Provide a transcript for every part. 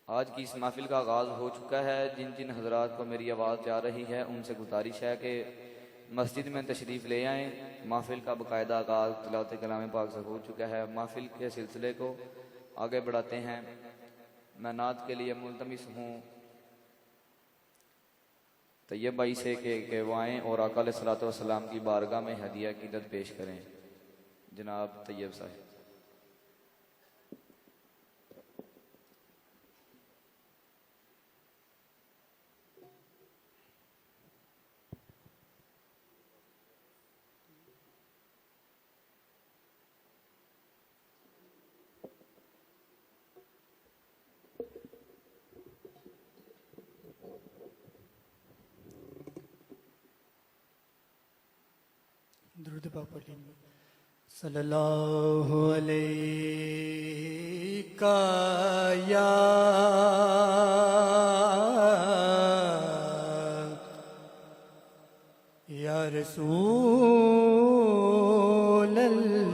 آج کی اس محفل کا آغاز ہو چکا ہے۔ جن جن حضرات کو میری آواز جا رہی ہے ان سے گزارش ہے کہ مسجد میں تشریف لے آئیں۔ محفل کا باقاعدہ آغاز تلاوت کلام پاک سے ہو چکا ہے۔ محفل کے سلسلے کو آگے بڑھاتے ہیں۔ میں نعت کے لیے ملتمس ہوں طیب بھائی سے کہ وہ آئیں اور آقا علیہ الصلوۃ والسلام کی بارگاہ میں ہدیہ عقیدت پیش کریں۔ جناب طیب صاحب۔ درود پاک پڑھیں صلی اللہ علیہ یا رسول اللہ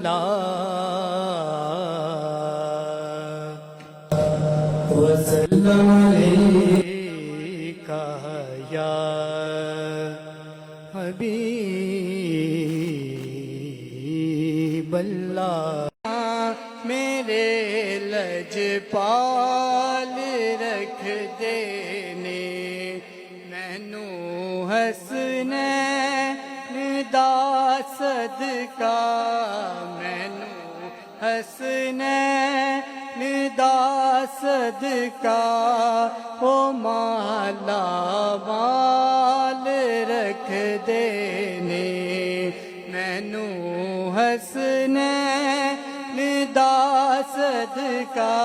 وسلم علیکہ یا حبیب اللہ۔ میرے لجپال رکھ دینے مینو حسنین دا صدقہ، مینو حسنین دا صدقہ، او مالا مال رکھ دینے مینو حسنین دا صدقہ،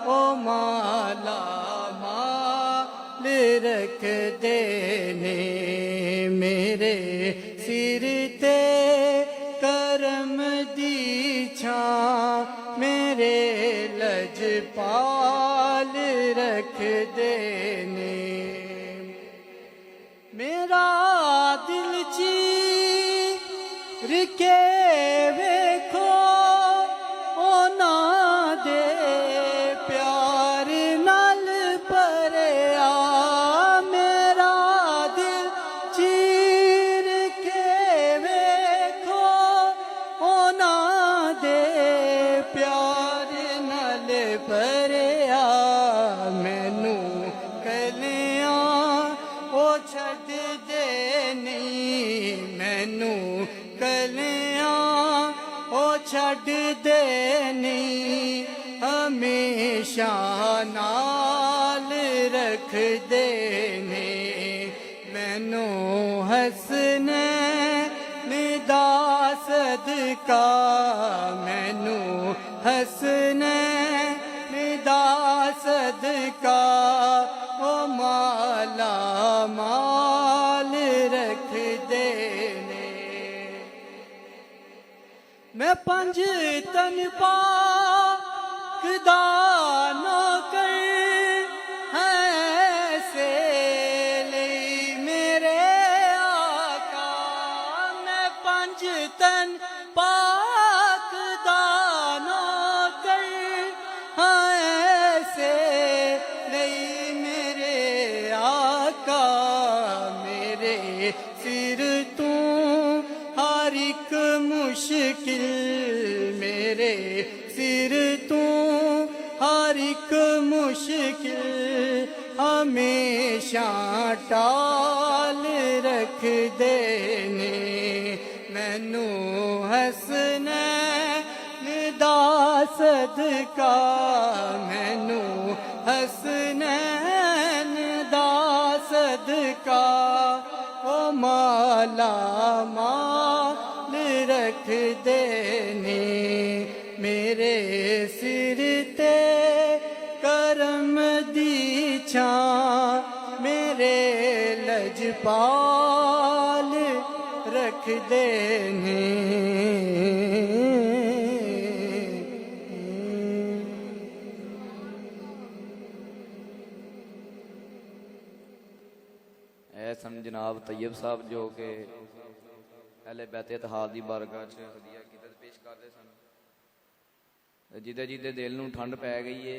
او مالا مال رکھ دینے میرے سر تے کرم دی چھاں، میرے لجپال رکھ دینے میرا دل چیر کے ویکھو اونا دے پیار نال پریا، میرا دل چیر کے ویکھو اونا دے پیار نال پریا، مینو کلیاں او چھڈ دے نہیں، مینو کلیاں او چھڈ دے نہیں، ہمیشہ نال رکھ دینے مینو حسنین دا صدقہ، مینو حسنین دا صدقہ، او مالا مال رکھ دینے میں پنج تن پاک دا نوکر ایسے لئی میرے آقا، میں پنج تن پاک دا نوکر ایسے لئی میرے آقا، میرے سر تو ہر ایک مشکل، میرے سر تو ہر ایک مشکل، ہمیشہ ٹال رکھ دینے مینو حسنین دا صدقہ، مینو حسنین دا صدقہ، او مالا مال رکھ دینے میرے سر تے کرم دی چھاں، میرے لجپال رکھ دینے سن جناب طیب صاحب جو کہ اہل بیت اتحاد دی بارگاہ چ ہدیہ عقیدت پیش کرتے سن۔ جیدے جیدے دل نوں ٹھنڈ پی گئی ہے،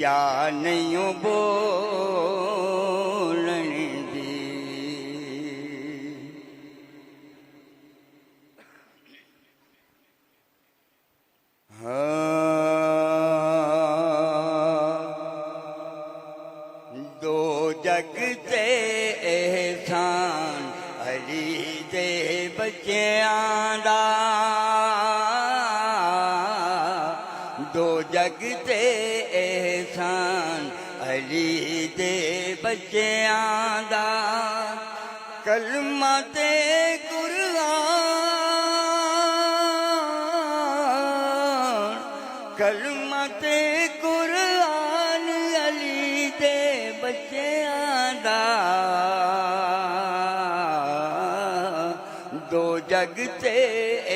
جا نہیں بولن دی دو جگ تے احسان علی دے بچیاں دا دو جگ تے احسان علی دے بچیاں دا کلمہ تے قرآن کلمہ تے قرآن علی دے بچیاں دا دو جگ تے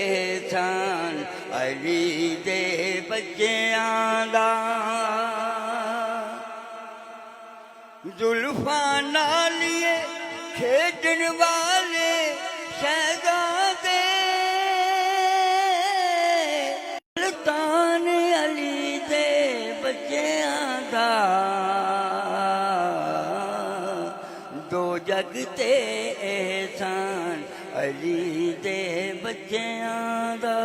احسان علی دے بچیاں دا زلفاں نالیے کھیڈن والے شہزادے سلطان علی دے بچیاں دا دو جگ تے احسان علی دے بچیاں دا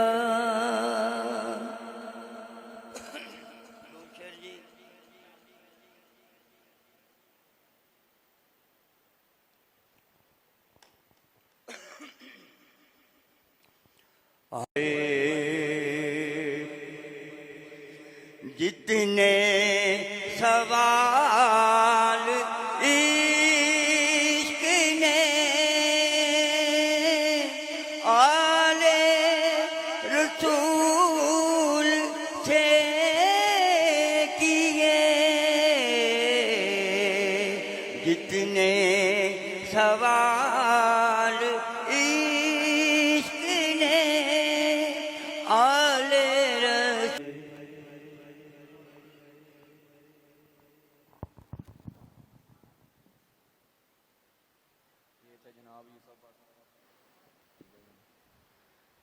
جتنے سوال عشق نے آل رسول سے کیے جتنے سوال عشق نے آل رسول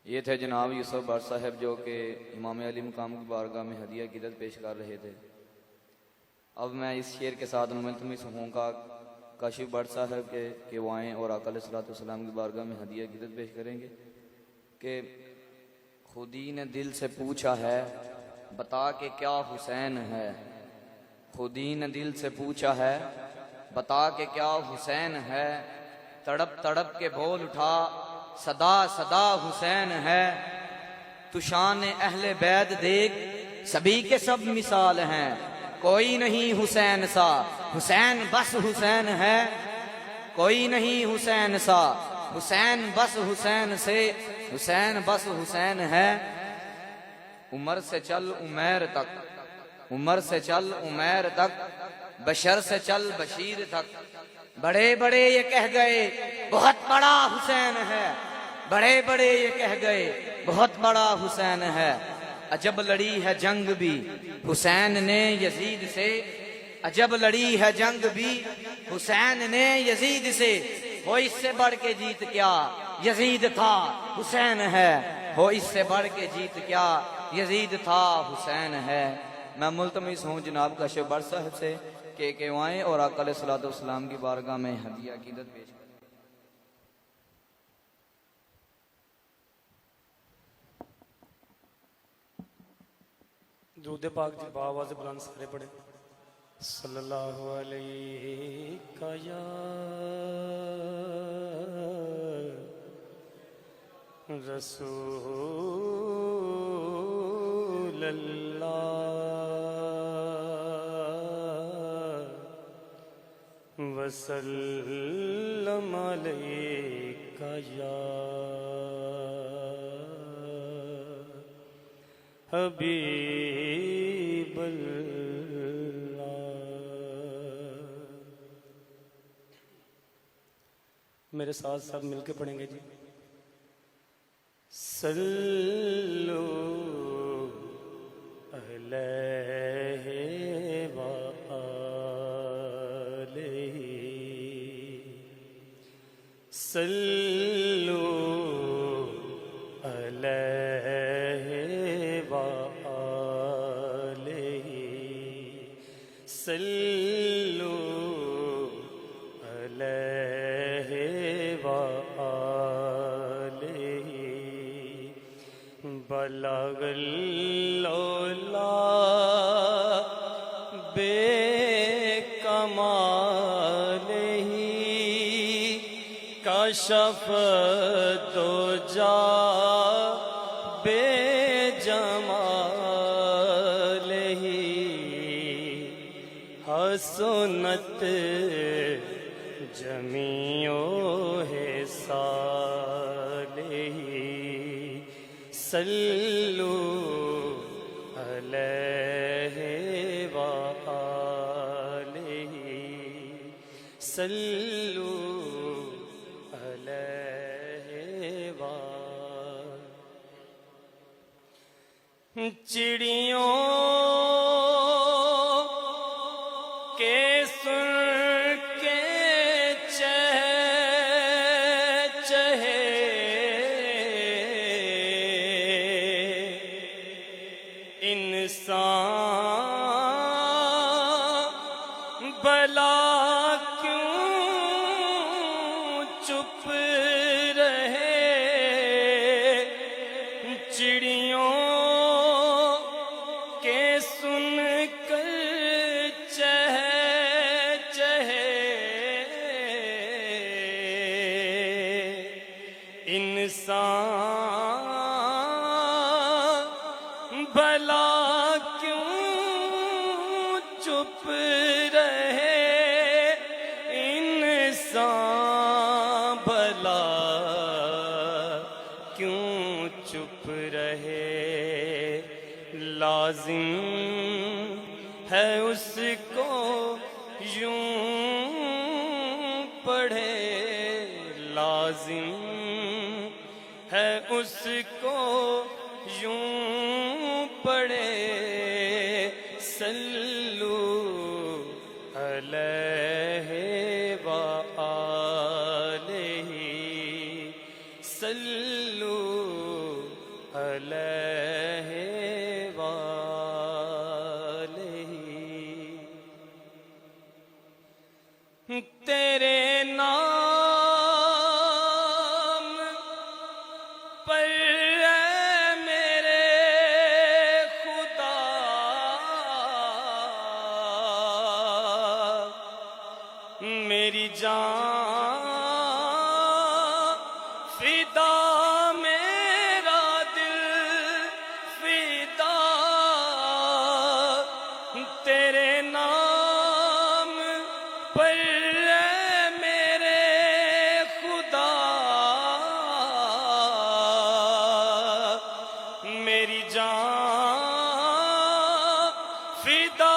یہ تھے جناب یوسف بٹ صاحب جو کہ امام علی مقام کی بارگاہ میں ہدیہ عقیدت پیش کر رہے تھے۔ اب میں اس شعر کے ساتھ ملتمس ہوں کا کاشف بٹ صاحب کہ وہ آئیں اور آقا علیہ السلام کی بارگاہ میں ہدیہ عقیدت پیش کریں گے کہ خودی نے دل سے پوچھا ہے بتا کہ کیا حسین ہے، خودی نے دل سے پوچھا ہے بتا کہ کیا حسین ہے، تڑپ تڑپ کے بول اٹھا صدا صدا حسین ہے، تو شان اہل بیت دیکھ سبھی کے سب مثال ہیں، کوئی نہیں حسین سا حسین بس حسین ہے، کوئی نہیں حسین سا حسین بس حسین سے حسین بس حسین ہے، عمر سے چل عمیر تک عمر سے چل عمیر تک بشر سے چل بشیر تک، بڑے بڑے یہ کہہ گئے بہت بڑا حسین ہے، بڑے بڑے یہ کہہ گئے بہت بڑا حسین ہے، عجب لڑی ہے جنگ بھی حسین نے یزید سے، عجب لڑی ہے جنگ بھی حسین نے یزید سے، ہو اس سے بڑھ کے جیت کیا یزید تھا حسین ہے، ہو اس سے بڑھ کے جیت کیا یزید تھا حسین ہے۔ میں ملتمس ہوں جناب کاشف بٹ صاحب سے کہ وہ آئیں اور آقا علیہ السلام کی بارگاہ میں ہدیہ عقیدت پیش کریں۔ درود پاک جی بآواز بلند سارے پڑھیں۔ صلی اللہ علیہ یا رسول اللہ وسلم علیک یا حبیب اللہ۔ میرے ساتھ سب مل کے پڑھیں گے جی۔ صلو علیہ وآلہ صلو علیہ وآلہ صلو علیہ وآلہ بلغ العلا بے کمالہ کشف الدجا بے جمالہ حسنت جمیع حصالہ صلو علیہ وآلہ صلو علیہ وآلہ چڑیوں کے سن کے چہے انسان بلا کیوں چپ رہے چڑیوں کے سن کر چہے انسان بھلا کیوں چپ رہے انسان بھلا کیوں چپ رہے لازم ہے اس کو یوں پڑھے لازم ہے اس کو یوں پڑھے صلو علیہ وآلہ صلو علیہ وآلہ تیرے نام پر اے میرے خدا میری جان فدا میرا دل فدا تیرے نام پر اے میرے خدا میری جان فدا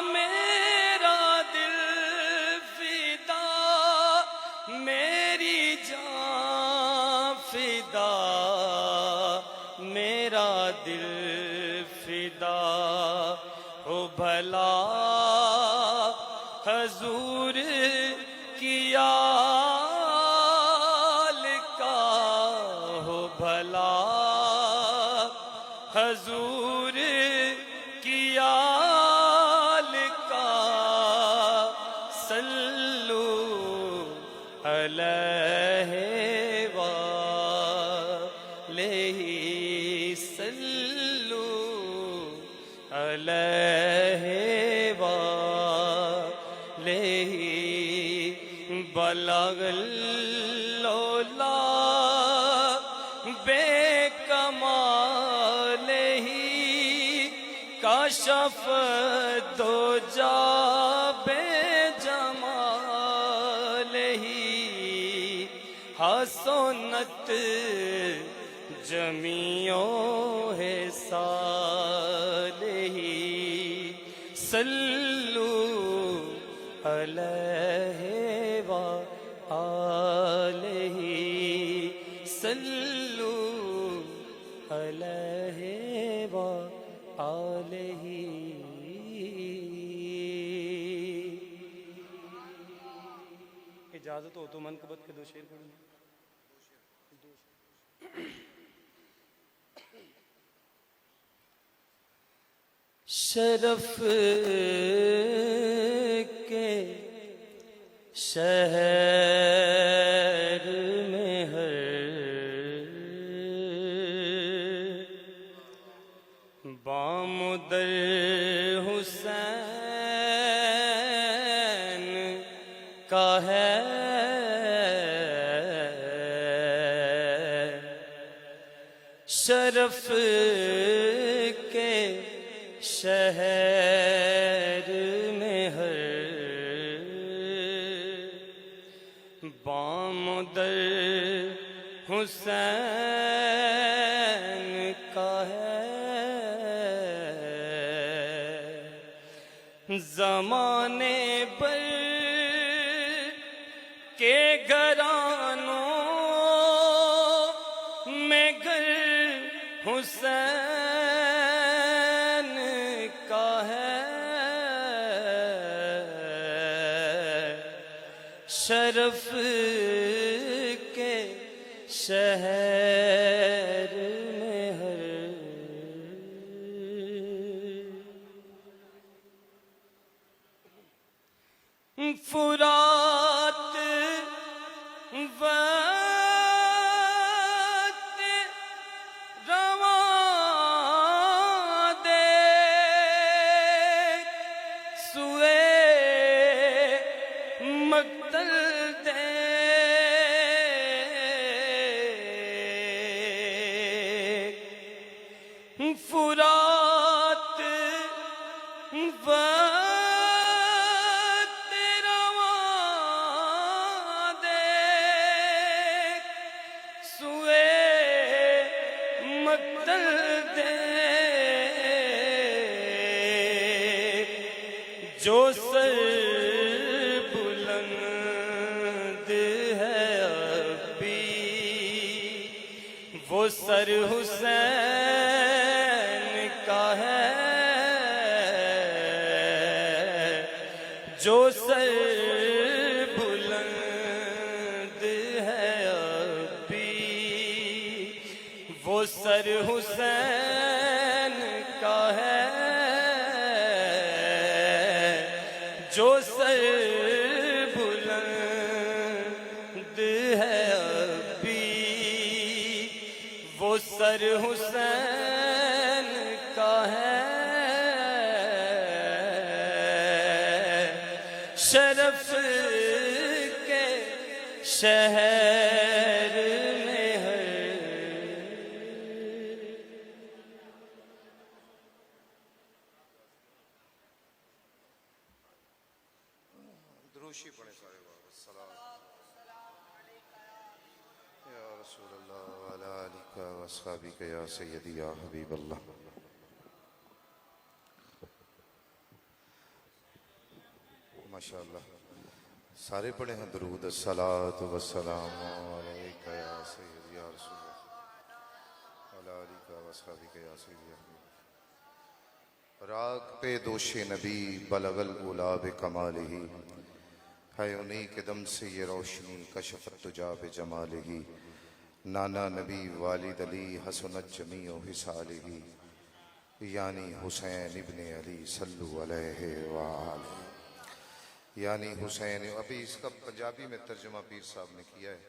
میرا دل فدا میری جان فدا میرا دل فدا ہو بھلا حضور کی آل کا ہو بھلا حضور کی آل کا صلو علیہ وآلہ صلو علیہ وآلہ بلغ العلا بے کمالہ کشف الدجا بے جمالہ حسنت جمیع حصالہ صلو علیہ وآلہ صلو علیہ وآلہ اجازت ہو تو منقبت کے دو شعر پڑھیں شرف کے شہر میں ہر بام در حسین کا ہے شرف کے شہر میں ہر بام در حسین کا ہے زمانے پر کے گھرانوں میں گر حسین کا ہے شرف کے شہر میں ہر فرات وقت رواں دے سوئے مقتل دے فرات وقت جو سر بلند ہے اب بھی وہ سر حسین کا ہے جو سر بلند ہے اب بھی وہ سر حسین کا ہے جو سر بلند ہے اب بھی وہ سر حسین کا ہے شرف کے شہر میں ہر دروشی پڑھیں سارے بابا السلام یا رسول اللہ وعلا آلک و اصحابک یا سیدی یا حبیب اللہ ماشاءاللہ سارے پڑھے ہیں درود الصلاۃ والسلام علیک یا سیدی یا رسول اللہ وعلا آلک و اصحابک یا سیدی یا حبیب راگ پہ دوش نبی بلغ العلا بکمالہ ہے انہی کے دم سے یہ روشنی کشفت تجا بجمالہ نانا نبی والد علی حسنت جمیع حسالہ یعنی حسین ابن علی صلو علیہ وآلہ یعنی حسین ابھی اس کا پنجابی میں ترجمہ پیر صاحب نے کیا ہے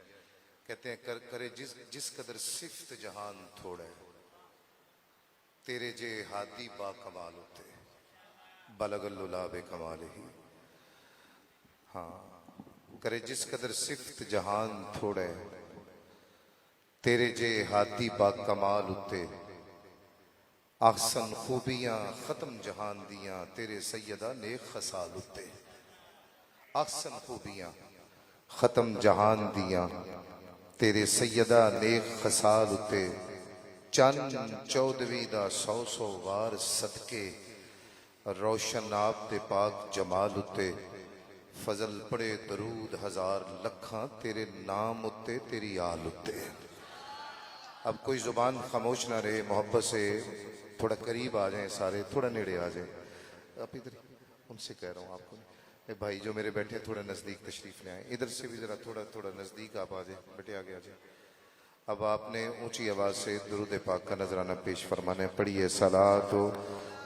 کہتے ہیں کرے جس قدر صفت جہان تھوڑے تیرے جے ہادی با کمال ہوتے بلغ العلا بکمالہ ہاں کرے جس قدر صفت جہان تھوڑے تیرے جے ہادی با کمال ہوتے احسن خوبیاں ختم جہان دیاں تیرے سیدہ نیک خصال ہوتے احسن خوبیاں ختم جہان دیاں تیرے سیدہ نیک خصال ہوتے چند چودوی دا سو سو وار صدقے روشن آپ دے پاک جمال ہوتے فضل پڑے درود ہزار لکھاں تیرے نام ہوتے تیری آل ہوتے اب کوئی زبان خاموش نہ رہے محبت سے تھوڑا قریب آ جائیں سارے تھوڑا نیڑے آ جائیں آپ ادھر ان سے کہہ رہا ہوں آپ کو اے بھائی جو میرے بیٹھے تھوڑا نزدیک تشریف لے آئیں ادھر سے بھی ذرا تھوڑا نزدیک آپ آ جائیں بیٹے آگے آ جائیں اب آپ نے اونچی آواز سے درود پاک کا نذرانہ پیش فرمانے پڑھیے صلاۃ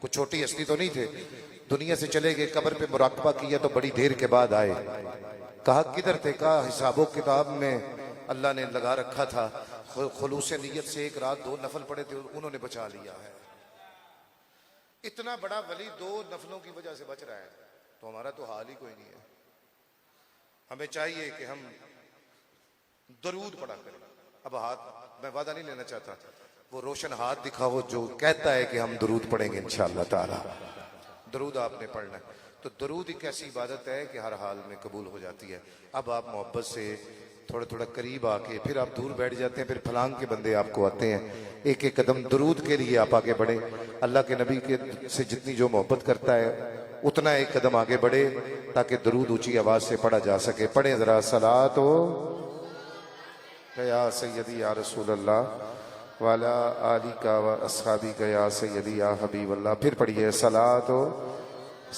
کوئی چھوٹی ہستی تو نہیں تھے، دنیا سے چلے گئے، قبر پہ مراقبہ کیا تو بڑی دیر کے بعد آئے، کہا کدھر تھے؟ کہا حساب و کتاب میں اللہ نے لگا رکھا تھا، خلوص نیت سے ایک رات 2 نفل پڑے تھے، انہوں نے بچا لیا ہے۔ اتنا بڑا ولی 2 نفلوں کی وجہ سے بچ رہا ہے، تو ہمارا تو حال ہی کوئی نہیں ہے۔ ہمیں چاہیے کہ ہم درود پڑھا کریں۔ اب ہاتھ میں وعدہ نہیں لینا چاہتا، وہ روشن ہاتھ دکھاؤ جو کہتا ہے کہ ہم درود پڑھیں گے انشاءاللہ تعالی۔ درود آپ نے پڑھنا ہے، تو درود ایک ایسی عبادت ہے کہ ہر حال میں قبول ہو جاتی ہے۔ اب آپ محبت سے تھوڑا تھوڑا قریب آ کے، پھر آپ دور بیٹھ جاتے ہیں، پھر پھلانگ کے بندے آپ کو آتے ہیں، ایک ایک قدم درود کے لیے آپ آگے بڑھیں۔ اللہ کے نبی کے سے جتنی جو محبت کرتا ہے اتنا ایک قدم آگے بڑھے، تاکہ درود اونچی آواز سے پڑھا جا سکے۔ پڑھیں ذرا صلاۃ یا سیدی یا رسول اللہ والا آلکا و اصحابی کا یا سیدی یا حبیب اللہ۔ پھر پڑھیے صلاۃ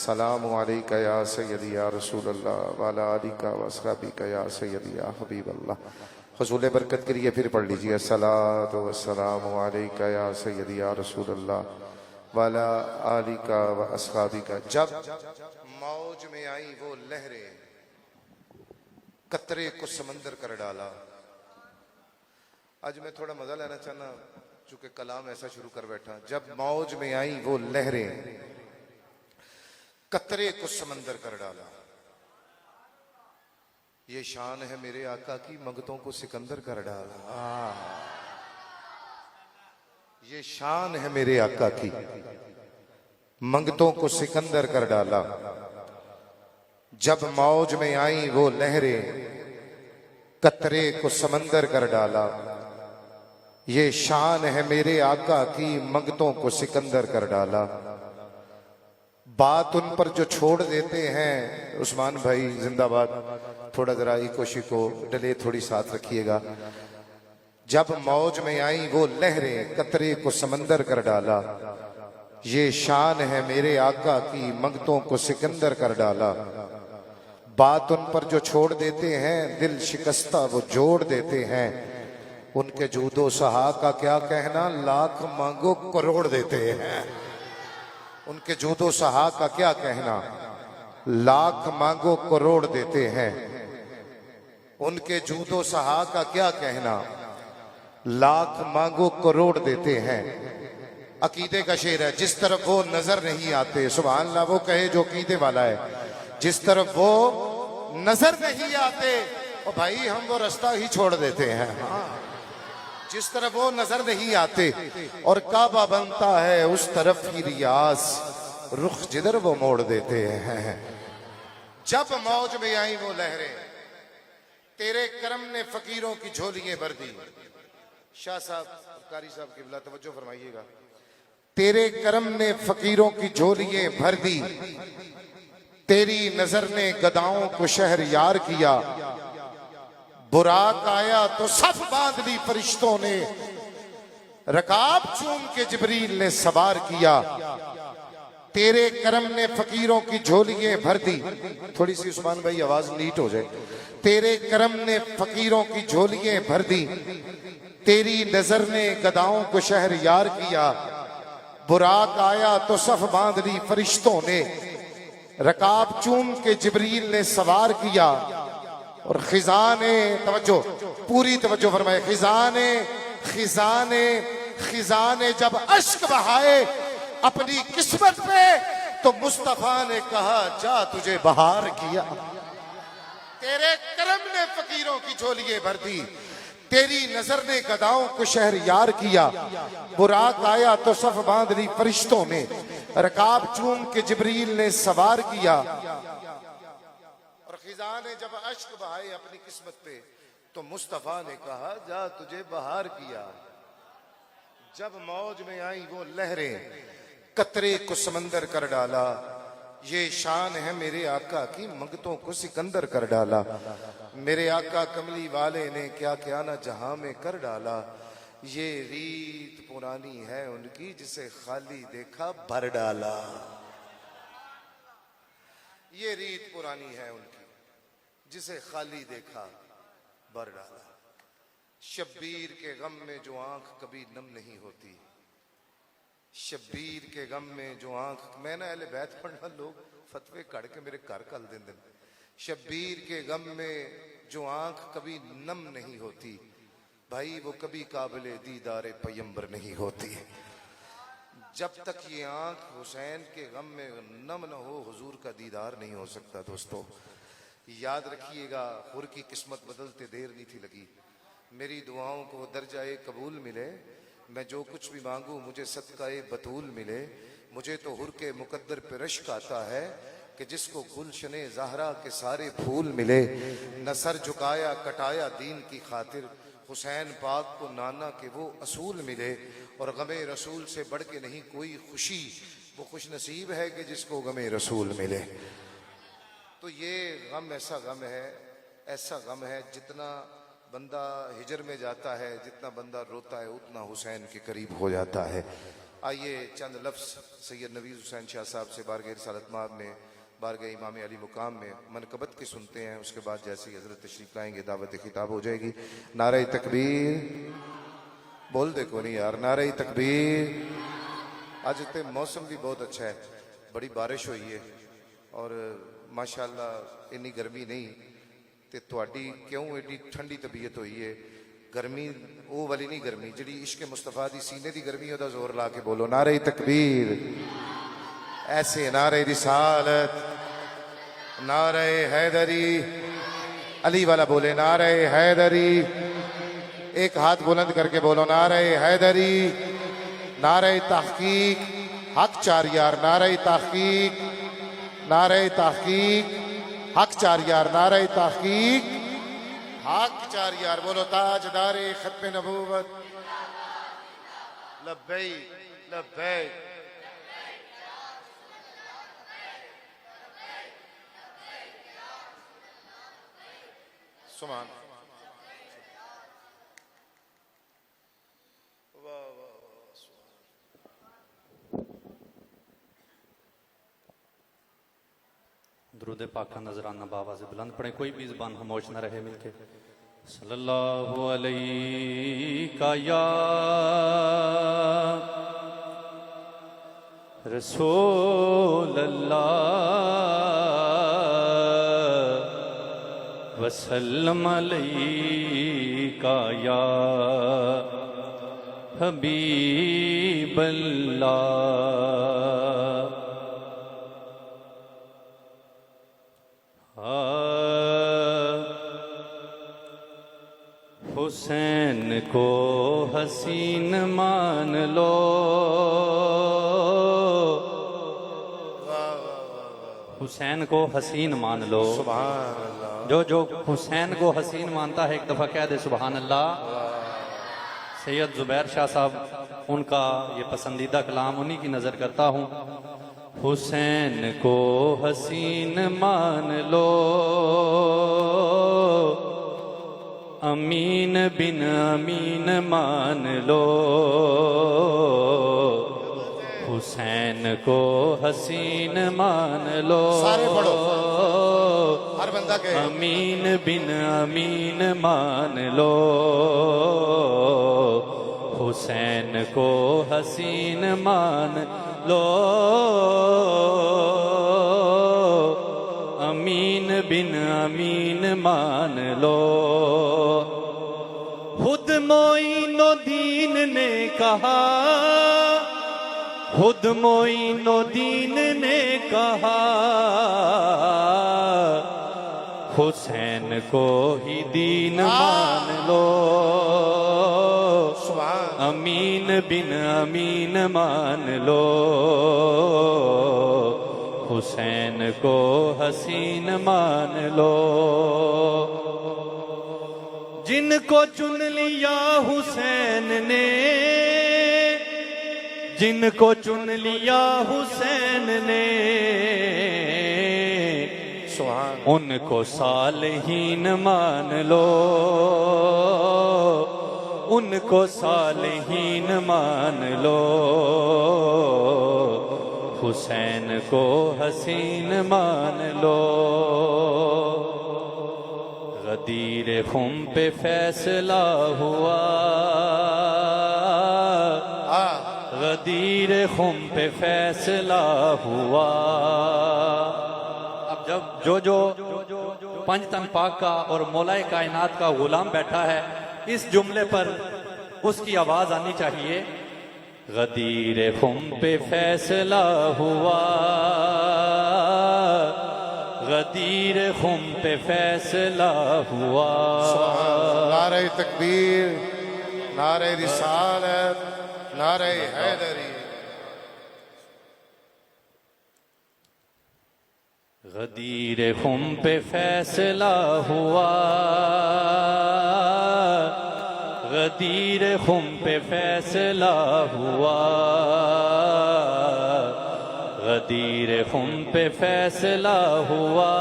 سلام علیکہ یا سیدی یا رسول اللہ والا آلکا و اصحابی کا یا سیدی یا حبیب اللہ۔ حصول برکت کے لیے پھر پڑھ لیجیے صلاۃ و سلام علیکہ یا سیدی یا رسول اللہ والا آلکا و اصحابی کا۔ جب موج میں آئی وہ لہریں، قطرے کو سمندر کر ڈالا۔ آج میں تھوڑا مزہ لینا چاہنا، چونکہ کلام ایسا شروع کر بیٹھا۔ جب موج میں آئی وہ لہریں، قطرے کو سمندر کر ڈالا۔ یہ شان ہے میرے آقا کی، منگتوں کو سکندر کر ڈالا۔ یہ شان ہے میرے آقا کی، منگتوں کو سکندر کر ڈالا۔ جب موج میں آئی وہ لہریں، قطرے کو سمندر کر ڈالا۔ یہ شان ہے میرے آقا کی، منگتوں کو سکندر کر ڈالا۔ بات ان پر جو چھوڑ دیتے ہیں، عثمان بھائی زندہ باد، تھوڑا ذرا ایکو شیکو ڈلے تھوڑی ساتھ رکھیے گا۔ جب موج میں آئی وہ لہریں، قطرے کو سمندر کر ڈالا۔ یہ شان ہے میرے آقا کی، منگتوں کو سکندر کر ڈالا۔ بات ان پر جو چھوڑ دیتے ہیں، دل شکستہ وہ جوڑ دیتے ہیں۔ ان کے جود و سہا کا کیا کہنا، لاکھ مانگو کروڑ دیتے ہیں۔ ان کے جود و سہا کا کیا کہنا، لاکھ مانگو کروڑ دیتے ہیں۔ ان کے جود و سہا کا کیا کہنا، لاکھ مانگو کروڑ دیتے ہیں۔ عقیدے کا شعر ہے، جس طرف وہ نظر نہیں آتے، سبحان اللہ، وہ کہے جو عقیدے والا ہے، جس طرف وہ نظر نہیں آتے، اور بھائی ہم وہ رستہ ہی چھوڑ دیتے ہیں۔ جس طرف وہ نظر نہیں آتے اور کعبہ بنتا ہے اس طرف ہی ریاض، رخ جدھر وہ موڑ دیتے ہیں۔ جب موج میں آئی وہ لہریں، تیرے کرم نے فقیروں کی جھولیاں بھر دی۔ شاہ صاحب، قاری صاحب قبلہ توجہ فرمائیے گا۔ تیرے کرم نے فقیروں کی جھولیاں بھر دی، تیری نظر نے گداؤں کو شہر یار کیا۔ براق آیا تو صف باندھ لی فرشتوں نے، رکاب چوم کے جبریل نے سوار کیا۔ تیرے کرم نے فقیروں کی جھولیاں بھر دی، تھوڑی سی عثمان بھائی آواز نیٹ ہو جائے۔ تیرے کرم نے فقیروں کی جھولیاں بھر دی، تیری نظر نے گداؤں کو شہر یار کیا۔ براق آیا تو صف باندھ لی فرشتوں نے، رکاب چوم کے جبریل نے سوار کیا۔ اور خزانے، توجہ پوری توجہ فرمائے، خزانے جب اشک بہائے اپنی قسمت پہ، تو مصطفیٰ نے کہا جا تجھے بہار کیا۔ تیرے کرم نے فقیروں کی جھولیاں بھر دی، تیری نظر نے گداؤں کو شہر یار کیا۔ براق آیا تو صف باندھ لی فرشتوں نے، رکاب چوم کے جبریل نے سوار کیا۔ خزاں نے جب اشک بہائے اپنی قسمت پہ، تو مصطفیٰ نے کہا جا تجھے بہار کیا۔ جب موج میں آئی وہ لہریں، قطرے کو سمندر کر ڈالا۔ یہ شان ہے میرے آقا کی، منگتوں کو سکندر کر ڈالا۔ میرے آقا کملی والے نے کیا کیا نہ جہاں میں کر ڈالا۔ یہ ریت پرانی ہے ان کی، جسے خالی دیکھا بھر ڈالا۔ یہ ریت پرانی ہے ان کی، جسے خالی دیکھا بھر ڈالا۔ شبیر کے غم میں جو آنکھ کبھی نم نہیں ہوتی، شبیر کے غم میں جو آنکھ، میں نا اہل بیت پڑھنا لوگ فتوے کڑ کے میرے گھر کل دن دن. شبیر کے غم میں جو آنکھ کبھی نم نہیں ہوتی بھائی وہ کبھی قابل دیدار پیمبر نہیں ہوتی. جب تک یہ آنکھ حسین کے غم میں نم نہ ہو حضور کا دیدار نہیں ہو سکتا. دوستو یاد رکھیے گا، حر کی قسمت بدلتے دیر نہیں تھی لگی. میری دعاؤں کو درجہ قبول ملے، میں جو کچھ بھی مانگوں مجھے صدقہ بطول ملے. مجھے تو حر کے مقدر پہ رشک آتا ہے کہ جس کو گلشن زہرا کے سارے پھول ملے. نہ سر جھکایا کٹایا دین کی خاطر، حسین پاک کو نانا کے وہ اصول ملے. اور غم رسول سے بڑھ کے نہیں کوئی خوشی، وہ خوش نصیب ہے کہ جس کو غم رسول ملے. تو یہ غم ایسا غم ہے جتنا بندہ ہجر میں جاتا ہے، جتنا بندہ روتا ہے اتنا حسین کے قریب ہو جاتا ہے. آئیے چند لفظ سید نویز حسین شاہ صاحب سے بارگاہ رسالت مآب میں، بارگاہ امام علی مقام میں منقبت کے سنتے ہیں. اس کے بعد جیسے ہی حضرت تشریف لائیں گے دعوت خطاب ہو جائے گی. نعرہ تکبیر بول دے کو نہیں یار، نعرہ تکبیر. آج تے موسم بھی بہت اچھا ہے، بڑی بارش ہوئی ہے اور ماشاءاللہ اتنی گرمی نہیں تے تواڈی کیوں ایڈی ٹھنڈی طبیعت ہوئی ہے. گرمی وہ والی نہیں گرمی جڑی عشق مصطفیٰ دی سینے دی گرمی ہے، دا زور لا کے بولو نعرہ تکبیر. ایسے نعرہ رسالت، نعرہ حیدری، علی والا بولے نعرہ حیدری. ایک ہاتھ بلند کر کے بولو نعرہ حیدری. نعرہ تحقیق، حق چار یار، نعرہ تحقیق، نعرہ تحقیق، حق چار یار، نعرہ تحقیق، حق چار یار. بولو تاجدار ختم نبوت لبیک لبیک. سبحان درود پاک کا نظرانہ باواز بلند پڑھیں، کوئی بھی زبان خاموش نہ رہے. مل کے صلی اللہ علیہ یا رسول اللہ وسلم علیہ یا حبیب اللہ. حسین کو حسین مان لو، حسین کو حسین مان لو. سبحان اللہ. جو حسین کو حسین مانتا ہے ایک دفعہ کہہ دے سبحان اللہ. سید زبیر شاہ صاحب، ان کا یہ پسندیدہ کلام انہی کی نظر کرتا ہوں. حسین کو حسین مان لو، امین بن امین مان لو. حسین کو حسین مان لو، سارے پڑھو، ہر بندہ کہے امین بن امین مان لو. حسین کو حسین مان لو، امین بن امین مان لو. خود معین الدین نے کہا، خود معین الدین نے کہا، حسین کو ہی دین مان لو. امین بن امین مان لو. حسین کو حسین مان لو. جن کو چن لیا حسین نے، جن کو چن لیا حسین نے، ان کو صالحین مان لو. ان کو صالحین مان لو. حسین کو حسین مان لو. غدیر خم پہ فیصلہ ہوا، غدیر خم پہ فیصلہ ہوا. اب جب جو پنج تن پاک کا اور مولا کائنات کا غلام بیٹھا ہے، اس جملے پر اس کی آواز آنی چاہیے. غدیر خم پہ فیصلہ ہوا، غدیر خم پہ فیصلہ ہوا. نعرہ تکبیر، نعرہ رسالت، نعرہ حیدری. غدیر خم پہ فیصلہ ہوا، غدیر خم پہ فیصلہ ہوا، غدیر خم پہ فیصلہ ہوا،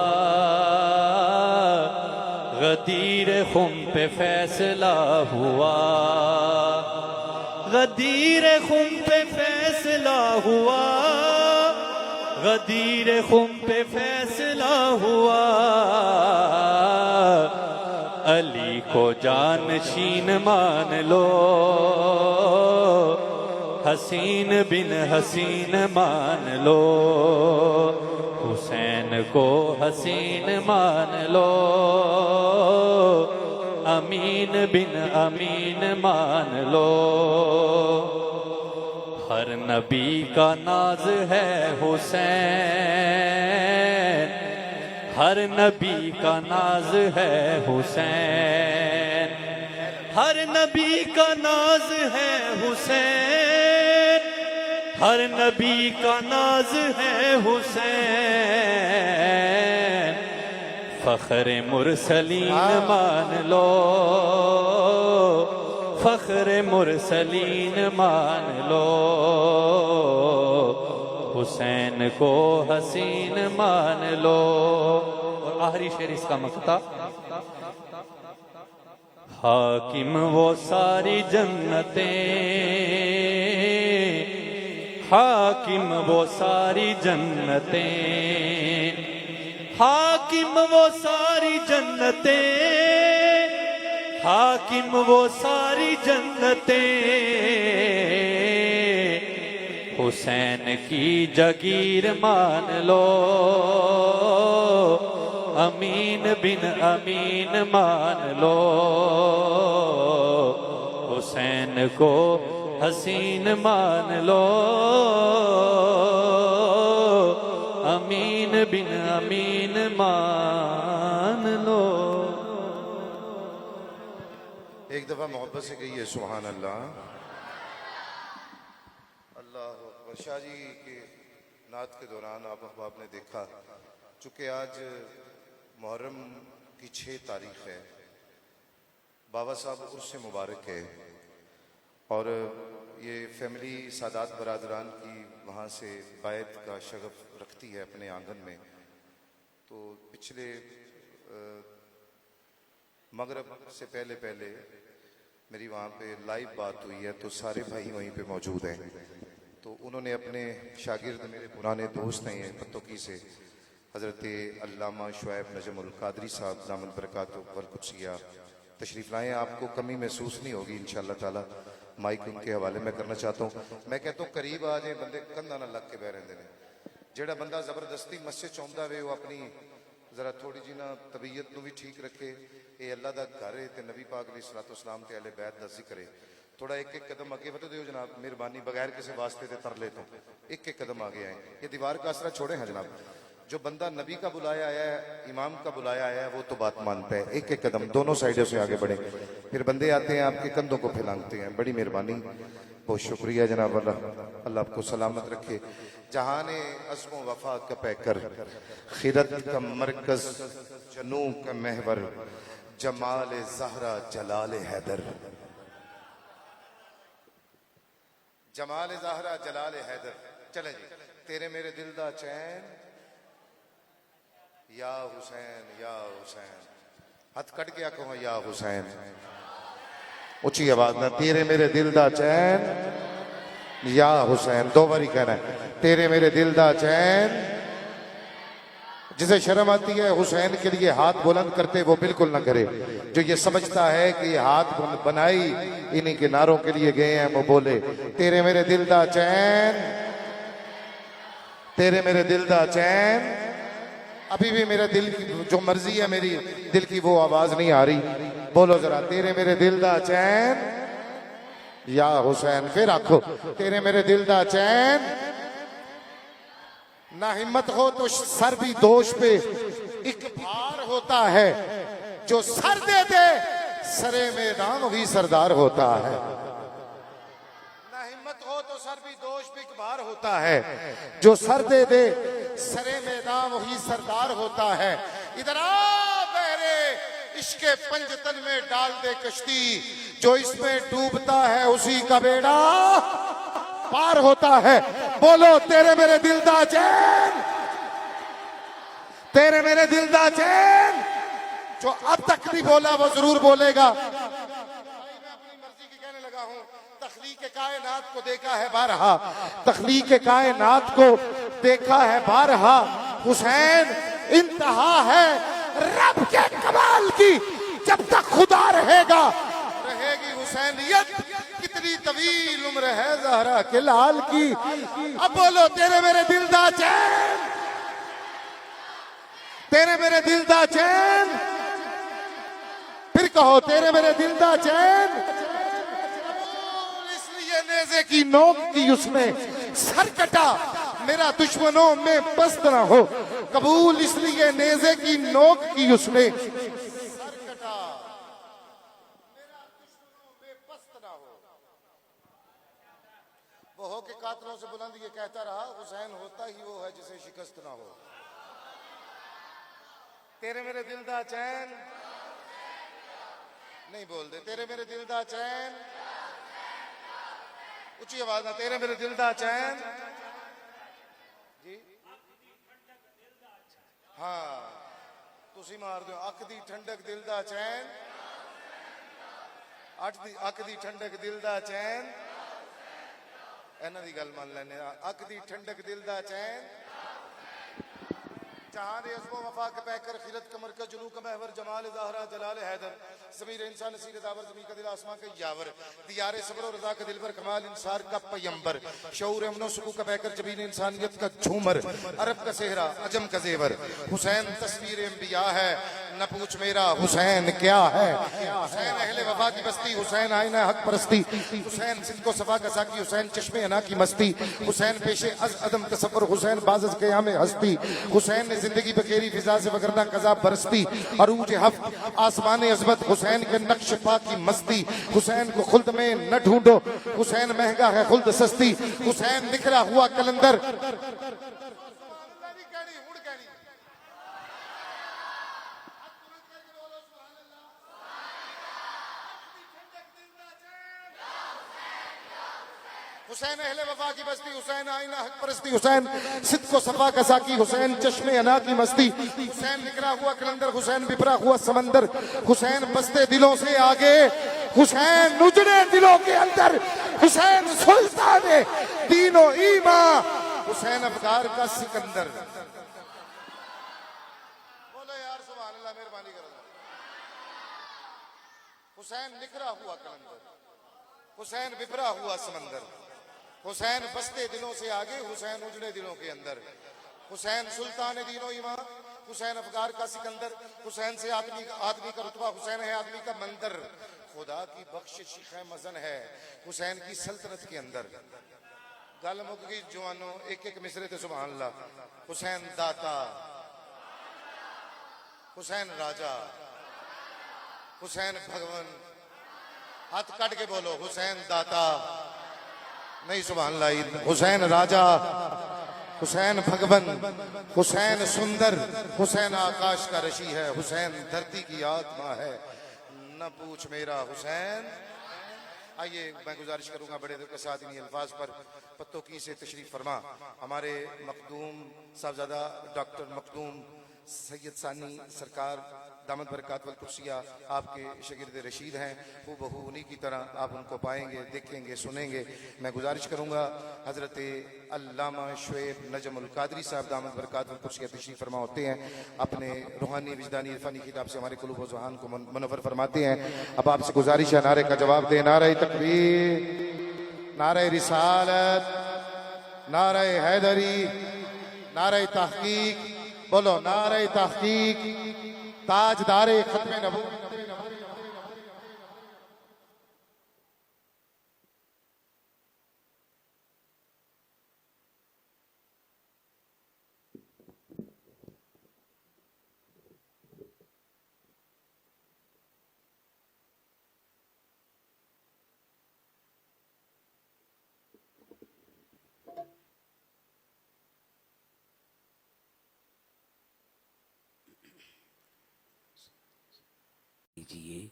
غدیر خم پہ فیصلہ ہوا، غدیر خم پہ فیصلہ ہوا، غدیر خم پہ فیصلہ ہوا. علی کو جانشین مان لو، حسین بن حسین مان لو، حسین کو حسین مان لو، امین بن امین مان لو. ہر نبی کا ناز ہے حسین، ہر نبی کا ناز ہے حسین، ہر نبی کا ناز ہے حسین، ہر نبی کا ناز ہے حسین. فخر مرسلین مان لو، فخر مرسلین مان لو، حسین کو حسین مان لو. اور آخری شعر اس کا مقطع. حاکم وہ ساری جنتیں، حاکم وہ ساری جنتیں، حاکم وہ ساری جنتیں، حاکم وہ ساری جنتیں. حسین کی جگیر مان لو، امین بن امین مان لو، حسین کو حسین مان لو، امین بن امین مان لو. ایک دفعہ محبت سے کہیے سبحان اللہ. اللہ اکبر. شاہ جی کے نعت کے دوران آپ احباب نے دیکھا، چونکہ آج محرم کی 6 تاریخ ہے، بابا صاحب عرس مبارک ہے، اور یہ فیملی سادات برادران کی وہاں سے بیعت کا شغف رکھتی ہے اپنے آنگن میں. تو پچھلے مغرب سے پہلے میری وہاں پہ لائیو بات ہوئی ہے، تو سارے بھائی وہیں پہ موجود ہیں. تو انہوں نے اپنے شاگرد، میرے پرانے دوست ہیں پتوکی سے، حضرت علامہ شعیب نجم القادری صاحب دامت برکاتہ والقدسیہ تشریف لائیں. آپ کو کمی محسوس نہیں ہوگی انشاءاللہ تعالی. مائک ان کے حوالے میں کرنا چاہتا ہوں. میں کہتا ہوں قریب آ جائیں، بندے کندھا نہ لگ کے بہ رہے ہیں. جڑا بندہ زبردستی مسجد چاہتا ہے وہ اپنی ذرا تھوڑی جی نا طبیعت نو بھی ٹھیک رکھے. اے اللہ دا گھر ہے تے نبی پاک علیہ الصلوۃ والسلام تے اہل بیت دا ذکر ہے. تھوڑا ایک ایک قدم آگے بڑھ دیو جناب، مہربانی، بغیر کسی واسطے تے ترلے تو ایک ایک قدم آگے آئیں. یہ دیوار کا آسرا چھوڑے ہیں جناب. جو بندہ نبی کا بلایا آیا ہے، امام کا بلایا آیا ہے، وہ تو بات مانتا ہے. ایک ایک قدم دونوں سائڈوں سے آگے بڑھیں. پھر بندے آتے ہیں آپ کے کندھوں کو پھیلانگتے ہیں. بڑی مہربانی، بہت شکریہ جناب. اللہ آپ کو سلامت رکھے. جہان عزم و وفا کا پیکر، خیرت کا مرکز، جنوں کا محور، جمال زہرا جلال حیدر. جمال زہرا جلال حیدر. چلے جی. تیرے میرے دل دا چین، یا حسین یا حسین. ہاتھ کٹ گیا کہو یا حسین. اچھی آواز نہ. تیرے میرے دل دا چین یا حسین. دو باری کہنا ہے. تیرے میرے دل دا چین جسے شرم آتی ہے حسین کے لیے ہاتھ بلند کرتے وہ بالکل نہ کرے. جو یہ سمجھتا ہے کہ یہ ہاتھ بنائی انہی کے نعروں کے لیے گئے ہیں وہ بولے تیرے میرے دل دا چین، تیرے میرے دل دا چین. ابھی بھی میرے دل کی جو مرضی ہے میری دل کی وہ آواز نہیں آ رہی. بولو ذرا تیرے میرے دل دا چین یا حسین. پھر آکھو تیرے میرے دل دا چین. نہ ہمت ہو تو سر بھی دوش پہ ایک بھار ہوتا ہے، جو سر دے دے سرے میدان وہی سردار ہوتا ہے. نہ ہمت ہو تو سر بھی دوش پہ ایک بھار ہوتا ہے، جو سر دے دے سرے میدان وہی سردار ہوتا ہے. ادھر آ بہرے عشق پنجتن میں ڈال دے کشتی، جو اس میں ڈوبتا ہے اسی کا بیڑا پار ہوتا ہے. بولو تیرے میرے دل دا چین، تیرے میرے دل دا چین. جو اب تک نہیں بولا وہ ضرور بولے گا. میں اپنی مرضی کی کہنے لگا ہوں. تخلیق کائنات کو دیکھا ہے بارہا، تخلیق کائنات کو دیکھا ہے بارہا. حسین انتہا ہے رب کے کمال کی، جب تک خدا رہے گا رہے گی حسینیت. کتنی طویل عمر ہے زہرا کے لال کی. اب بولو تیرے میرے دل دا چین، تیرے میرے دل دا چین. پھر کہو تیرے میرے دل دا چین. اس لیے نیزے کی نوک کی اس نے سر کٹا، میرا دشمنوں میں پست نہ ہو. قبول اس لیے نیزے کی نوک کی اس نے سر کٹا، میرا دشمنوں میں پست نہ ہو. وہ ہو کے قاتلوں سے بلند یہ کہتا رہا حسین ہوتا ہی وہ ہے جسے شکست نہ ہو. تیرے میرے دل دا چین نہیں بول دے. تیرے میرے دل دا چین اونچی آواز نہ. تیرے میرے دل دا چین جی ہاں تسی مار دو. اکھ دی ٹھنڈک دل دا چین، اکھ دی ٹھنڈک دل دا چین. اینا دی گل مان لینے. اکھ دی ٹھنڈک دل دا چین. جہاں عزم و وفا کے پیکر خیرت کمر کا جنو کا محور جمال زہرا جلال حیدر ضمیر انسان نصیر داور زمین کا دل آسمان کا یاور دیار صبر و رضا کا دلبر کمال انصار کا پیمبر شعور امن و سکو کا پیکر جبین انسانیت کا جھومر عرب کا صحرا عجم کا زیور. حسین تصویر انبیاء ہے نہ پوچھ میرا حسین کیا ہے. حسین اہل وفا کی بستی، حسین آئینہ حق پرستی، حسین سندھ کو صفا کا ساکی، حسین چشم انا کی مستی، حسین پیش از عدم تصور، حسین باز از قیام ہستی. حسین نے زندگی بکیری فضا سے وگرنہ قضا برستی. عروج ہفت آسمان عظمت، حسین کے نقش پا کی مستی. حسین کو خلد میں نہ ڈھونڈو، حسین مہنگا ہے خلد سستی. حسین نکھرا ہوا کلندر حسین اہل وفا کی بستی، حسین آئینہ حق پرستی، حسین صدق و صفا کا ساکی، حسین چشم انا کی مستی. حسین نکرا ہوا کلندر، حسین بپرا ہوا سمندر. حسین بستے دلوں سے آگے، حسین نجڑے دلوں کے اندر. حسین سلطان دین و ایمان، حسین افکار کا سکندر. بولو یار سبحان اللہ، مہربانی کرو. حسین نکرا ہوا کلندر، حسین بپرا ہوا سمندر. حسین بستے دلوں سے آگے، حسین اجڑے دلوں کے اندر. حسین سلطان دین و ایمان، حسین افکار کا سکندر. حسین سے آدمی کا رتبہ، حسین ہے آدمی کا مندر. خدا کی بخشش خیم مزن ہے حسین کی سلطنت کے اندر. گل مک گئی جوانوں، ایک ایک مصرے تھے سبحان اللہ. حسین داتا، حسین راجا، حسین بھگون. ہاتھ کٹ کے بولو حسین داتا نہیں سبحان اللہ. حسین راجا، حسین بھگون، حسین سندر، حسین آکاش کا رشی ہے، حسین دھرتی کی آتما ہے نہ پوچھ میرا حسین. آئیے میں گزارش کروں گا بڑے دل کے ساتھ انہی الفاظ پر پتوں کی سے تشریف فرما ہمارے مخدوم صاحبزادہ ڈاکٹر مخدوم سید ثانی سرکار دامت برکات والقدسیہ آپ کے شاگرد رشید ہیں، وہ بہو انہی کی طرح آپ ان کو پائیں گے، دیکھیں گے، سنیں گے۔ میں گزارش کروں گا حضرت علامہ شعیب نجم القادری صاحب دامت برکات والقدسیہ تشریف فرما ہوتے ہیں، اپنے روحانی وجدانی عرفانی خطاب سے ہمارے قلوب و ذہان کو منور فرماتے ہیں۔ اب آپ سے گزارش ہے نعرے کا جواب دیں۔ نعرہ تکبیر، نعرہ رسالت، نعرہ حیدری، نعرہ تحقیق، بولو نعرہ تحقیق، تاجدار ختم نبوت۔ کیجئے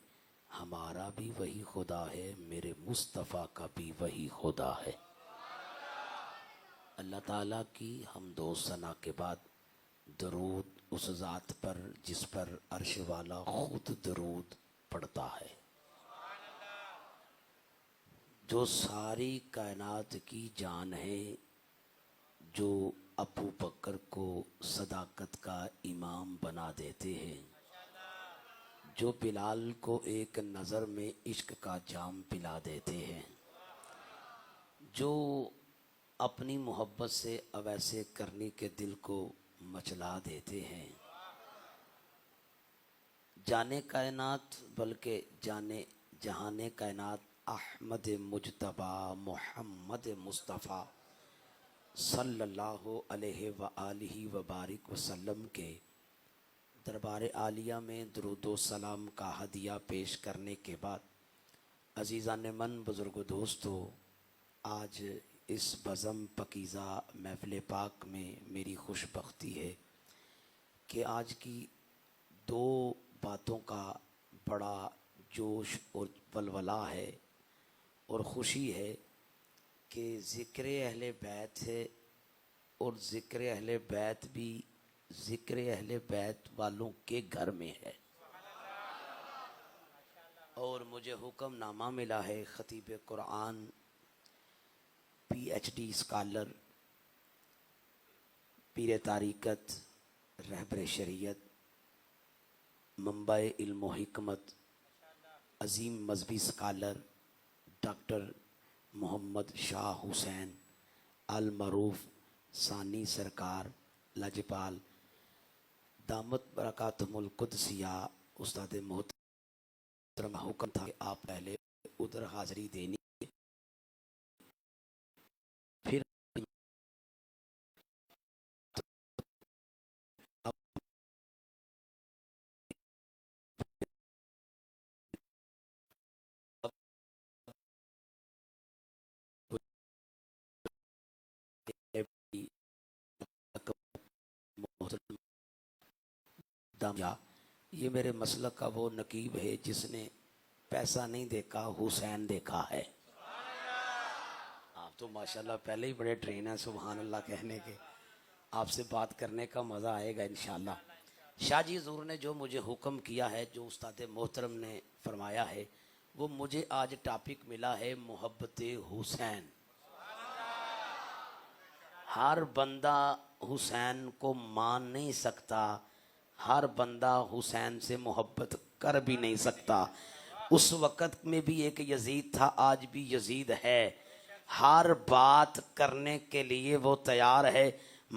ہمارا بھی وہی خدا ہے، میرے مصطفیٰ کا بھی وہی خدا ہے۔ اللہ تعالیٰ کی حمد و ثنا کے بعد درود اس ذات پر جس پر عرش والا خود درود پڑھتا ہے، جو ساری کائنات کی جان ہے، جو ابو بکر کو صداقت کا امام بنا دیتے ہیں، جو بلال کو ایک نظر میں عشق کا جام پلا دیتے ہیں، جو اپنی محبت سے اویسے کرنی کے دل کو مچلا دیتے ہیں، جانے کائنات بلکہ جانے جہان کائنات احمد مجتبی محمد مصطفیٰ صلی اللہ علیہ وآلہ وبارک وسلم کے دربار عالیہ میں درود و سلام کا ہدیہ پیش کرنے کے بعد، عزیزان من، بزرگ و دوستو، آج اس بزم پکیزہ محفل پاک میں میری خوش بختی ہے کہ آج کی دو باتوں کا بڑا جوش اور ولولہ ہے اور خوشی ہے کہ ذکر اہل بیت ہے، اور ذکر اہل بیت بھی ذکر اہل بیت والوں کے گھر میں ہے۔ اور مجھے حکم نامہ ملا ہے خطیب قرآن، پی ایچ ڈی اسکالر، پیر طریقت، رہبر شریعت، منبع علم و حکمت، عظیم مذہبی اسکالر ڈاکٹر محمد شاہ حسین المعروف ثانی سرکار لاجپال دامت برکاتہم القدسیہ استاد محترم حکم تھا کہ آپ پہلے ادھر حاضری دینی، پھر یہ میرے مسلک کا وہ نقیب ہے جس نے پیسہ نہیں دیکھا، حسین دیکھا ہے۔ آپ تو ماشاءاللہ پہلے ہی بڑے ٹرین ہیں، سبحان اللہ کہنے کے، آپ سے بات کرنے کا مزہ آئے گا انشاءاللہ۔ شاہ جی حضور نے جو مجھے حکم کیا ہے، جو استاد محترم نے فرمایا ہے، وہ مجھے آج ٹاپک ملا ہے محبت حسین۔ ہر بندہ حسین کو مان نہیں سکتا، ہر بندہ حسین سے محبت کر بھی نہیں سکتا۔ اس وقت میں بھی ایک یزید تھا، آج بھی یزید ہے، ہر بات کرنے کے لیے وہ تیار ہے،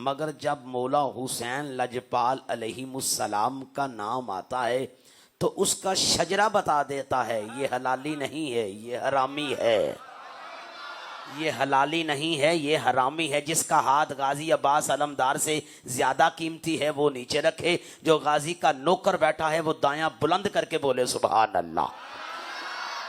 مگر جب مولا حسین لجپال علیہ السلام کا نام آتا ہے تو اس کا شجرہ بتا دیتا ہے، یہ حلالی نہیں ہے، یہ حرامی ہے، یہ حلالی نہیں ہے، یہ حرامی ہے۔ جس کا ہاتھ غازی عباس علمدار سے زیادہ قیمتی ہے وہ نیچے رکھے، جو غازی کا نوکر بیٹھا ہے وہ دایاں بلند کر کے بولے سبحان اللہ۔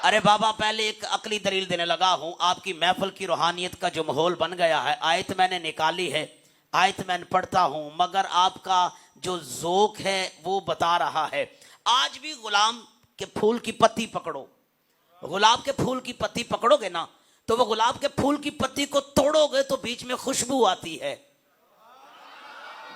ارے بابا پہلے ایک عقلی دلیل دینے لگا ہوں، آپ کی محفل کی روحانیت کا جو ماحول بن گیا ہے، آیت میں نے نکالی ہے، آیت میں نے پڑھتا ہوں، مگر آپ کا جو ذوق ہے وہ بتا رہا ہے۔ آج بھی غلام کے پھول کی پتی پکڑو، گلاب کے پھول کی پتی پکڑو گے نا تو وہ گلاب کے پھول کی پتی کو توڑو گے تو بیچ میں خوشبو آتی ہے،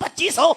2500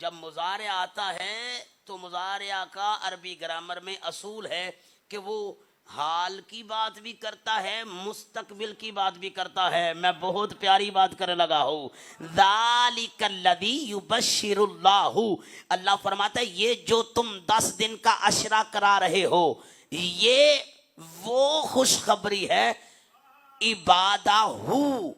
جب مضارع آتا ہے تو مضارع کا عربی گرامر میں اصول ہے کہ وہ حال کی بات بھی کرتا ہے مستقبل کی بات بھی کرتا ہے. میں بہت پیاری بات کرنے لگا ہوں. ذالک الذی یبشر اللہ, اللہ فرماتا ہے یہ جو تم 10 دن کا عشرہ کرا رہے ہو یہ وہ خوشخبری ہے عبادہ ہو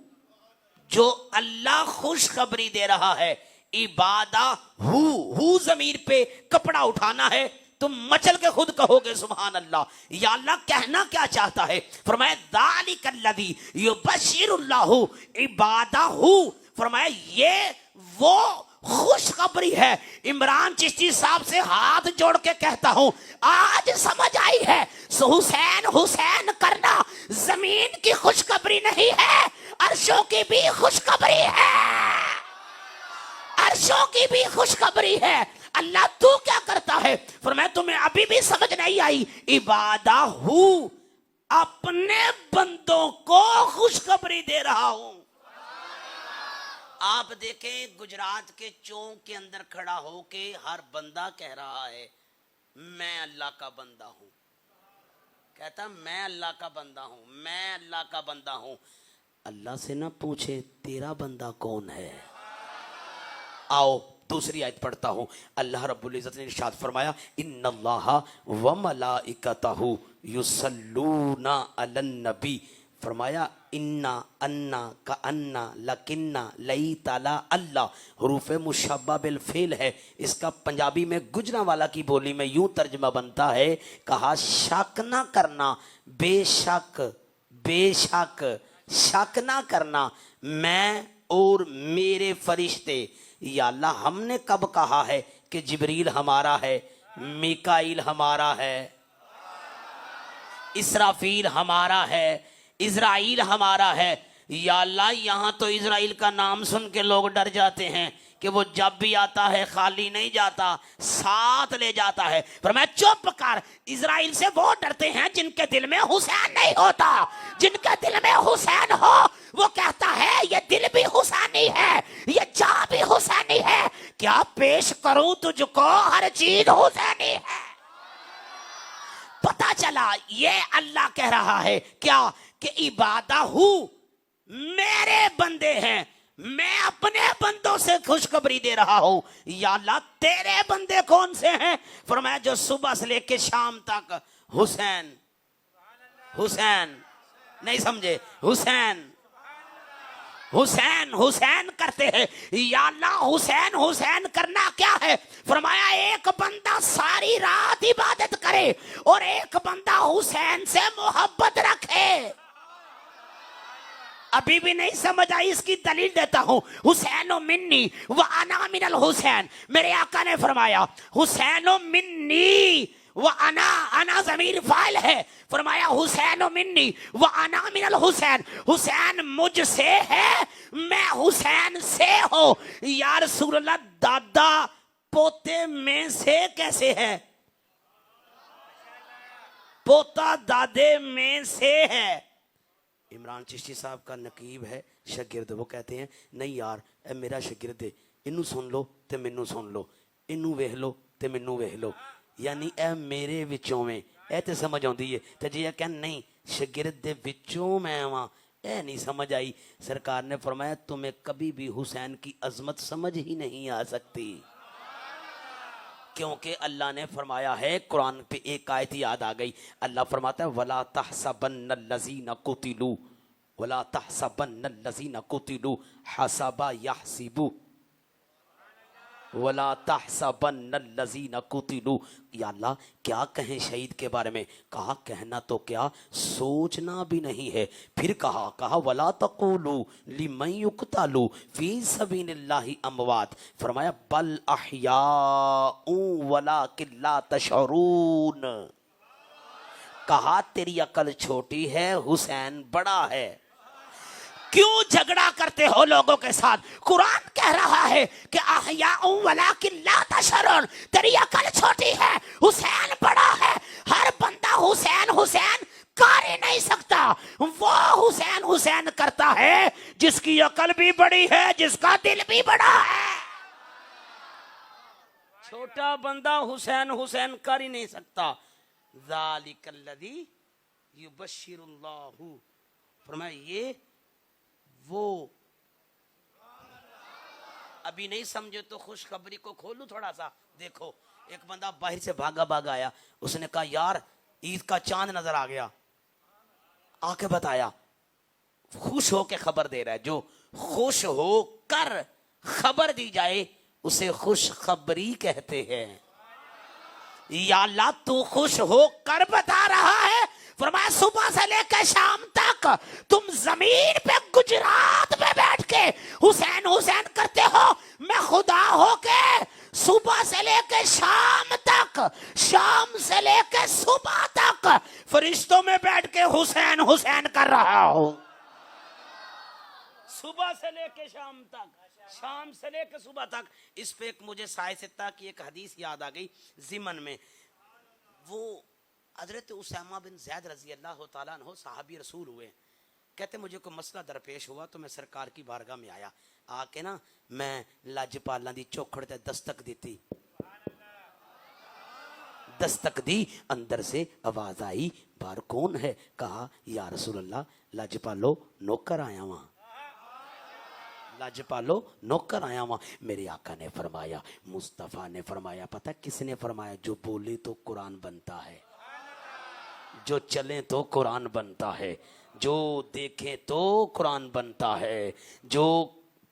جو اللہ خوشخبری دے رہا ہے. عبادہ ہو ضمیر پہ کپڑا اٹھانا ہے, تم مچل کے خود کہو گے سبحان اللہ. یا اللہ کہنا کیا چاہتا ہے؟ فرمایا ذالک الذی یبشر اللہ عبادہ, فرمایا یہ وہ خوشخبری ہے. عمران چشتی صاحب سے ہاتھ جوڑ کے کہتا ہوں آج سمجھ آئی ہے حسین حسین کرنا زمین کی خوشخبری نہیں ہے, عرشوں کی بھی خوشخبری ہے, عرشوں کی بھی خوشخبری ہے. اللہ تو کیا کرتا ہے؟ فرمایا تمہیں ابھی بھی سمجھ نہیں آئی, عبادہ ہوں اپنے بندوں کو خوشخبری دے رہا ہوں. آپ دیکھیں گجرات کے چونک کے اندر کھڑا ہو کے ہر بندہ کہہ رہا ہے میں اللہ کا بندہ ہوں. کہتا میں اللہ کا بندہ ہوں, میں اللہ کا بندہ ہوں. اللہ سے نہ پوچھے تیرا بندہ کون ہے. آؤ دوسری آیت پڑھتا ہوں. اللہ رب العزت نے ارشاد فرمایا ان اللہ وملائکتہ یصلون علی النبی. فرمایا انا انا کا انا لکنا لئی تالا اللہ حروف مشبہ بالفعل ہے. اس کا پنجابی میں گجرانوالا کی بولی میں یوں ترجمہ بنتا ہے, کہا شک نہ کرنا, بے شک بے شک, شک نہ کرنا میں اور میرے فرشتے. یا اللہ ہم نے کب کہا ہے کہ جبریل ہمارا ہے, میکائیل ہمارا ہے, اسرافیل ہمارا ہے, اسرائیل ہمارا ہے. یا اللہ یہاں تو اسرائیل کا نام سن کے لوگ ڈر جاتے ہیں کہ وہ جب بھی آتا ہے خالی نہیں جاتا, ساتھ لے جاتا ہے. فرمایا چپ کر, اسرائیل سے وہ ڈرتے ہیں جن کے دل میں حسین نہیں ہوتا. جن کے دل میں حسین ہو وہ کہتا ہے یہ دل بھی حسینی ہے, یہ جان بھی حسینی ہے, کیا پیش کروں تجھ کو ہر چیز حسینی ہے. پتا چلا یہ اللہ کہہ رہا ہے کیا کہ عبادہ ہوں میرے بندے ہیں, میں اپنے بندوں سے خوشخبری دے رہا ہوں. یا اللہ تیرے بندے کون سے ہیں؟ فرمایا جو صبح سے لے کے شام تک حسین حسین, نہیں سمجھے, حسین حسین حسین کرتے ہیں. یا اللہ حسین حسین کرنا کیا ہے؟ فرمایا ایک بندہ ساری رات عبادت کرے اور ایک بندہ حسین سے محبت رکھے. ابھی بھی نہیں سمجھ آئی, اس کی دلیل دیتا ہوں. حسین منی و انا من الحسین, میرے آقا نے فرمایا حسین منی و انا ضمیر فاعل ہے. فرمایا حسین منی و انا من الحسین, حسین مجھ سے ہے میں حسین سے ہوں. یا رسول اللہ دادا پوتے میں سے کیسے ہے؟ پوتا دادے میں سے ہے. عمران چشتی صاحب کا نقیب ہے شاگرد, وہ کہتے ہیں نہیں یار اے میرا شاگرد ہے, انو سن لو تے منو سن لو, انو ویکھ لو تے منو ویکھ لو, یعنی اے میرے وچوں میں اے تے سمجھ آندی ہے. تے جی کہ نہیں شاگرد دے وچوں میں آواں اے نہیں سمجھ آئی. سرکار نے فرمایا تمہیں کبھی بھی حسین کی عظمت سمجھ ہی نہیں آ سکتی, کیونکہ اللہ نے فرمایا ہے قرآن پہ ایک آیت یاد آ گئی. اللہ فرماتا ہے وَلَا تَحْسَبَنَّ الَّذِينَ قُتِلُوا وَلَا تَحْسَبَنَّ الَّذِينَ قُتِلُوا حَسَبَ يَحْسِبُوا وَلَا تَحْسَبَنَّ الَّذِينَ قُتِلُوا. یا اللہ کیا کہیں شہید کے بارے میں؟ کہا کہنا تو کیا سوچنا بھی نہیں ہے. پھر کہا وَلَا تَقُولُوا لِمَنْ يُقْتَلُ فِي سَبِيلِ اللَّهِ أَمْوَاتٌ. فرمایا بَلْ أَحْيَاءٌ وَلَكِنْ لَا تَشْعُرُونَ. کہا تیری عقل چھوٹی ہے, حسین بڑا ہے. کیوں جھگڑا کرتے ہو لوگوں کے ساتھ؟ قرآن کہہ رہا ہے کہ احیاء ولکن لا تشعرون. تیری عقل چھوٹی ہے, حسین بڑا ہے. ہر بندہ حسین حسین کر ہی نہیں سکتا. وہ حسین حسین کرتا ہے جس کی عقل بھی بڑی ہے, جس کا دل بھی بڑا ہے. چھوٹا بندہ حسین حسین کر ہی نہیں سکتا. ذالک الذی یبشر اللہ، فرمایا یہ وہ. ابھی نہیں سمجھے تو خوشخبری کو کھولوں تھوڑا سا. دیکھو ایک بندہ باہر سے بھاگا بھاگا آیا، اس نے کہا یار عید کا چاند نظر آ گیا. آ کے بتایا، خوش ہو کے خبر دے رہا ہے. جو خوش ہو کر خبر دی جائے اسے خوشخبری کہتے ہیں. یا اللہ تو خوش ہو کر بتا رہا ہے. فرمایا صبح سے لے کے شام تک تم زمین پہ گجرات میں بیٹھ کے حسین حسین کرتے ہو. میں خدا ہو کے صبح سے لے کے شام تک، شام سے لے کے صبح تک فرشتوں میں بیٹھ کے حسین حسین کر رہا ہوں. صبح سے لے کے شام تک، شام سے لے کے صبح تک. اس پہ ایک مجھے سائے ستہ کی ایک حدیث یاد آ گئی ضمن میں. وہ حضرت اسامہ بن زید رضی اللہ تعالیٰ عنہ صحابی رسول ہوئے. کہتے مجھے کوئی مسئلہ درپیش ہوا تو میں سرکار کی بارگاہ میں آیا. آ کے نا میں لاجپالاں دی چوکھڑ تے دستک دیتی. دستک دی، اندر سے آواز آئی باہر کون ہے؟ کہا یا رسول اللہ لاجپالو نوکر آیا وہاں، لاجپالو نوکر آیا وہاں. میرے آقا نے فرمایا، مصطفیٰ نے فرمایا، پتہ کس نے فرمایا؟ جو بولے تو قرآن بنتا ہے، جو چلیں تو قرآن بنتا ہے، جو دیکھیں تو قرآن بنتا ہے، جو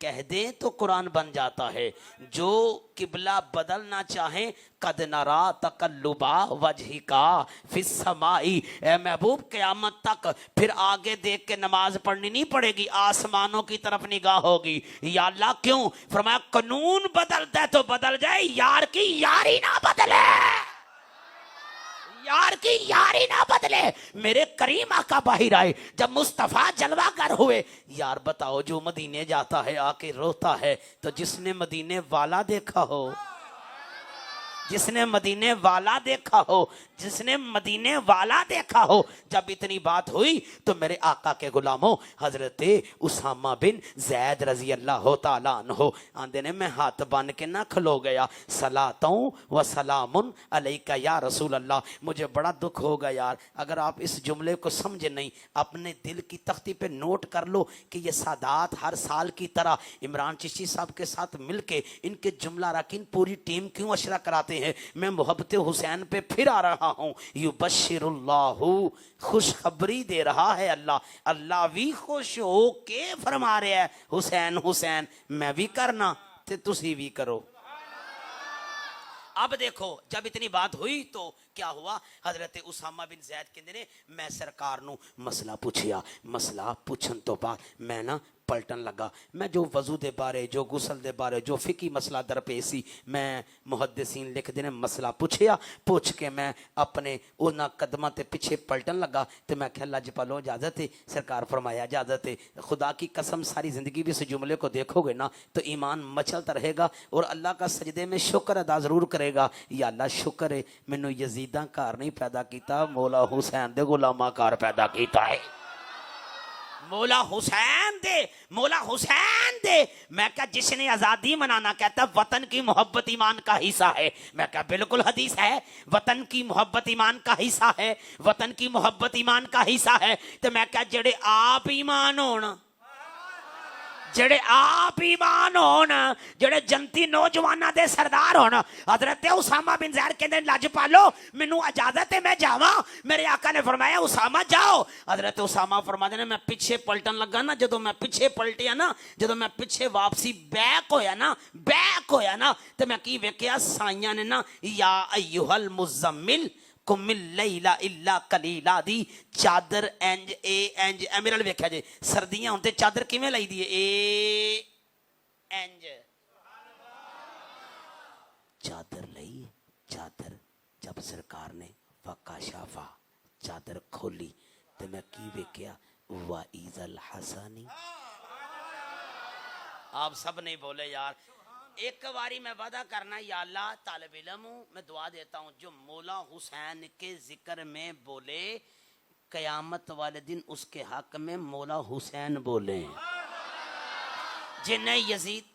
کہہ دیں تو قرآن بن جاتا ہے، جو قبلہ بدلنا چاہیں قد نرا تقلبا وجہکا فی السماء. اے محبوب قیامت تک پھر آگے دیکھ کے نماز پڑھنی نہیں پڑے گی، آسمانوں کی طرف نگاہ ہوگی. یا اللہ کیوں؟ فرمایا قانون بدلتا ہے تو بدل جائے، یار کی یاری نہ بدلے، یار کی یاری نہ بدلے. میرے کریم آقا باہر آئے جب مصطفیٰ جلوہ گر ہوئے. یار بتاؤ جو مدینے جاتا ہے آ کے روتا ہے تو جس نے مدینے والا دیکھا ہو، جس نے مدینے والا دیکھا ہو، جس نے مدینے والا دیکھا ہو. جب اتنی بات ہوئی تو میرے آقا کے غلاموں حضرت اسامہ بن زید رضی اللہ تعالیٰ عنہ آندے نے میں ہاتھ بان کے نہ کھلو گیا. صلاتوں و سلام علیکہ یا رسول اللہ. مجھے بڑا دکھ ہوگا یار اگر آپ اس جملے کو سمجھے نہیں. اپنے دل کی تختی پہ نوٹ کر لو کہ یہ سادات ہر سال کی طرح عمران چشتی صاحب کے ساتھ مل کے ان کے جملہ راکین پوری ٹیم کیوں اشرا کراتے ہیں. میں محبت حسین پہ پھر آ رہا ہوں. یبشر اللہ، خوشخبری دے رہا ہے اللہ. اللہ بھی خوش ہو کے فرما رہا ہے حسین حسین میں بھی کرنا تے تسی بھی کرو. اب دیکھو جب اتنی بات ہوئی تو کیا ہوا؟ حضرت اسامہ بن زید کہندے نے میں سرکار نو مسئلہ پوچھیا. مسئلہ پوچھن تو بعد میں نا پلٹن لگا. میں جو وضو دے بارے، جو غسل دے بارے، جو فقہی مسئلہ درپیش سی میں محدثین لکھ دے نے مسئلہ پوچھیا. پوچھ کے میں اپنے انہاں قدماں تے پیچھے پلٹن لگا تے میں کہ اللہ جپالو اجازت ہے؟ سرکار فرمایا اجازت ہے. خدا کی قسم ساری زندگی بھی اس جملے کو دیکھو گے نا تو ایمان مچلتا رہے گا اور اللہ کا سجدے میں شکر ادا ضرور کرے گا. یا اللہ شکر ہے مینوں یزیداں کار نہیں پیدا کیتا، مولا حسین دے غلاماں کار پیدا کیتا ہے. مولا حسین دے، مولا حسین دے. میں کہا جس نے آزادی منانا کہتا وطن کی محبت ایمان کا حصہ ہے. میں کہا بالکل حدیث ہے، وطن کی محبت ایمان کا حصہ ہے، وطن کی محبت ایمان کا حصہ ہے. تو میں کہا جڑے آپ ایمان ہونا، جڑے آپ ایمان ہونا، جڑے جنتی نوجوانہ دے سردار ہونا. حضرت اسامہ بن زید کہندے لاجپالو مینوں اجازت ہے میں جاواں؟ میرے آقا نے فرمایا اسامہ جاؤ. حضرت اسامہ فرماتے ہیں میں پیچھے پلٹن لگا نا، جدوں میں پیچھے پلٹیا نا، جدوں میں پیچھے واپسی بیک ہویا نا تے میں کی ویکھیا سائیاں نے نا یا ایھا المزمل کم اللیل الا قلیلا دی چادر انج اے میرے ال ویکھیا جے سردیاں ہون تے چادر کیویں لئی دی اے انج چادر لئی. چادر جب سرکار نے وکاشافا چادر کھولی تے میں کی ویکھیا وَإِذَا الْحَسَنِ. آپ سب نہیں بولے یار. ایک باری میں وعدہ کرنا یا اللہ طالب علم ہوں میں دعا دیتا ہوں جو مولا حسین کے ذکر میں بولے قیامت والے دن اس کے حق میں مولا حسین بولیں. جنہیں یزید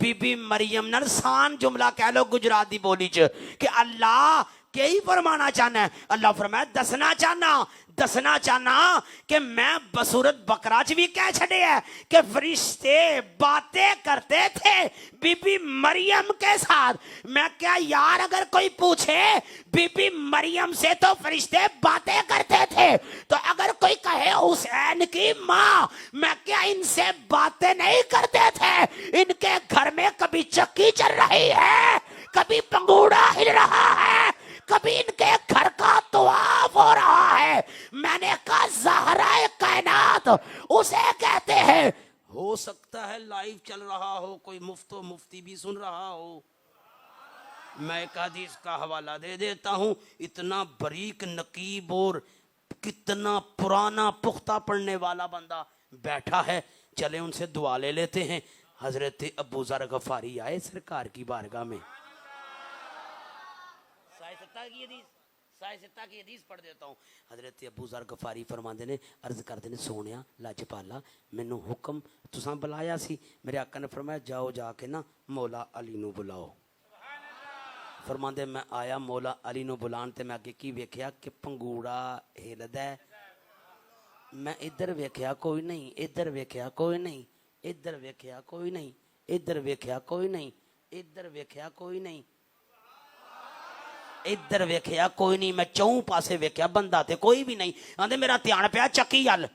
بی بی مریم نال سان جملہ کہہ لو گجرات دی بولی چ کہ اللہ کیا فرمانا چاہنا ہے. اللہ فرمایا دسنا چاہنا کہ میں بصورت بکرا چ بھی کہہ چھڑے ہے کہ فرشتے باتیں کرتے تھے بی بی مریم کے ساتھ. میں کیا یار اگر کوئی پوچھے بی بی مریم سے تو فرشتے باتیں کرتے تھے, تو اگر کوئی کہے حسین کی ماں, میں کیا ان سے باتیں نہیں کرتے تھے؟ ان کے گھر میں کبھی چکی چل رہی ہے, کبھی پنگوڑا ہل رہا ہے, کبھی ان کے گھر کا طواف ہو رہا ہے. میں نے کہا زہرا کائنات اسے کہتے ہیں. ہو سکتا ہے لائیو چل رہا ہو, کوئی مفتی بھی سن رہا ہو. میں ایک حدیث کا حوالہ دے دیتا ہوں. اتنا باریک نقیب اور کتنا پرانا پختہ پڑھنے والا بندہ بیٹھا ہے, چلے ان سے دعا لے لیتے ہیں. حضرت ابو ذر غفاری آئے سرکار کی بارگاہ میں. سائستہ کی حدیث پڑھ دیتا ہوں. حضرت ابو ذر غفاری فرماندے نے, عرض کردے نے سونیا لاجپالا مینوں حکم تساں بلایا سی. میرے آقا نے فرمایا جاؤ جا کے نا مولا علی نو بلاؤ. فرماندے میں آیا مولا علی نو بلان تے میں اگے کی ویکھیا کہ پنگوڑا ہلدا ہے. میں ادھر ویکھیا کوئی نہیں, ادھر ویکھیا کوئی نہیں, ادھر ویکھیا کوئی نہیں, ادھر ویکھیا کوئی نہیں, ادھر ویکھیا کوئی نہیں, ادھر ویکھیا کوئی نہیں. میں چوں پاسے ویکھیا بندہ تے کوئی بھی نہیں. آندے میرا دھیان پیا چکی ال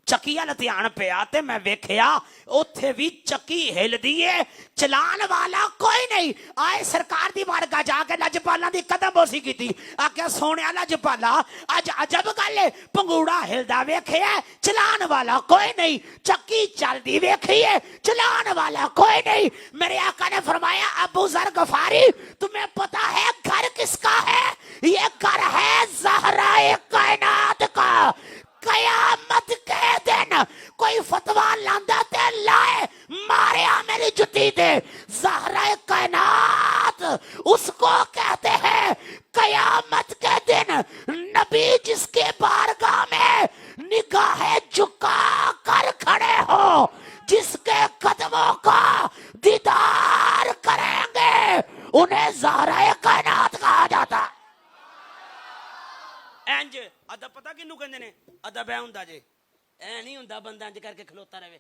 دھیان پیا تے میں ویکھیا اوتھے بھی چکی ہل دی ہے, چلان والا کوئی نہیں. آئے سرکار دی بارگاہ جا کے لجپالا دی قدم بوسی کیتی. آکھیا سونیا لجپالا اج عجب گل ہے, پنگوڑا ہلدا ویکھیا چلان والا کوئی نہیں, چکی چلدی ویکھی ہے چلان والا کوئی نہیں. میرے آقا نے فرمایا ابو ذر غفاری تمہیں پتا ہے گھر کس کا ہے؟ یہ گھر ہے زہرا کائنات کا. قیامت کے دن کوئی فتویٰ لاندا تے لائے ماریا میری جتی دے. زہرا کائنات اس کو کہتے ہیں قیامت کے دن نبی جس کے بارگاہ میں نگاہیں جھکا کر کھڑے ہو, جس کے قدموں کا دیدار کریں گے انہیں زہرا کائنات کہا جاتا. اینج ادب پتہ کنوں کہندے نے؟ ادب اے ہوندا جے, اے نہیں ہوندا بندہ انج کر کے کھلوتا رہے.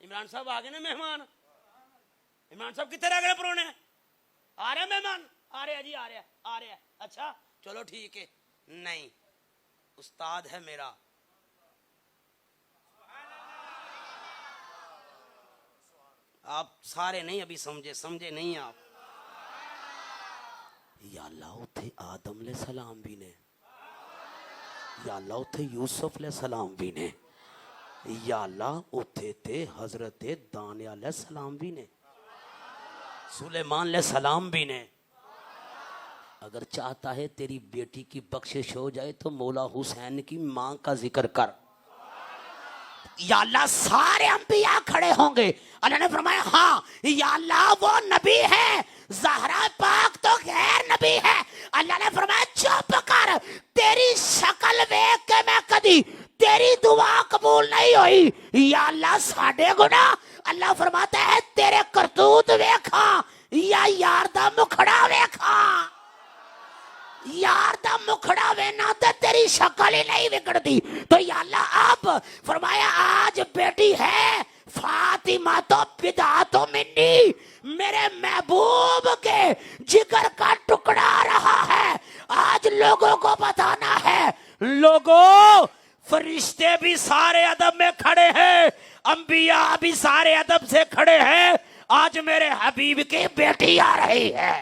عمران صاحب آ گئے نا مہمان, عمران صاحب کتنے رہ گئے پرونے؟ آ رہے مہمان؟ آ رہے جی, آ رہے. اچھا چلو ٹھیک ہے. نہیں, استاد ہے میرا. آپ سارے نہیں ابھی سمجھے نہیں آپ. یا اللہ اتھے آدم علیہ السلام بھی نے, یا اللہ اتھے یوسف علیہ السلام بھی نے, یا اللہ اتھے تے حضرت دانیہ علیہ السلام بھی نے, سلیمان علیہ السلام بھی نے. اگر چاہتا ہے تیری بیٹی کی بخشش ہو جائے تو مولا حسین کی ماں کا ذکر کر. یا اللہ سارے انبیاء کھڑے ہوں گے. اللہ نے فرمایا ہاں یا اللہ وہ نبی ہے, زہرا پاک تو غیر نبی ہے. اللہ نے فرمایا چپ کر, تیری شکل دیکھ کے میں کدی تیری دعا قبول نہیں ہوئی. یا اللہ ساڈے گناہ, اللہ فرماتا ہے تیرے کرتوت ویکھا یا یار دا مکھڑا ویکھا. یار دا مکھڑا وینا تے تیری شکل ہی نہیں بگڑتی. تو یا اللہ اب فرمایا آج بیٹی ہے فاطمہ تو بدعت منی, میرے محبوب کے جگر کا ٹکڑا رہا ہے. آج لوگوں کو بتانا ہے, لوگوں فرشتے بھی سارے ادب میں کھڑے ہیں, انبیاء بھی سارے ادب سے کھڑے ہیں. آج میرے حبیب کی بیٹی آ رہی ہے,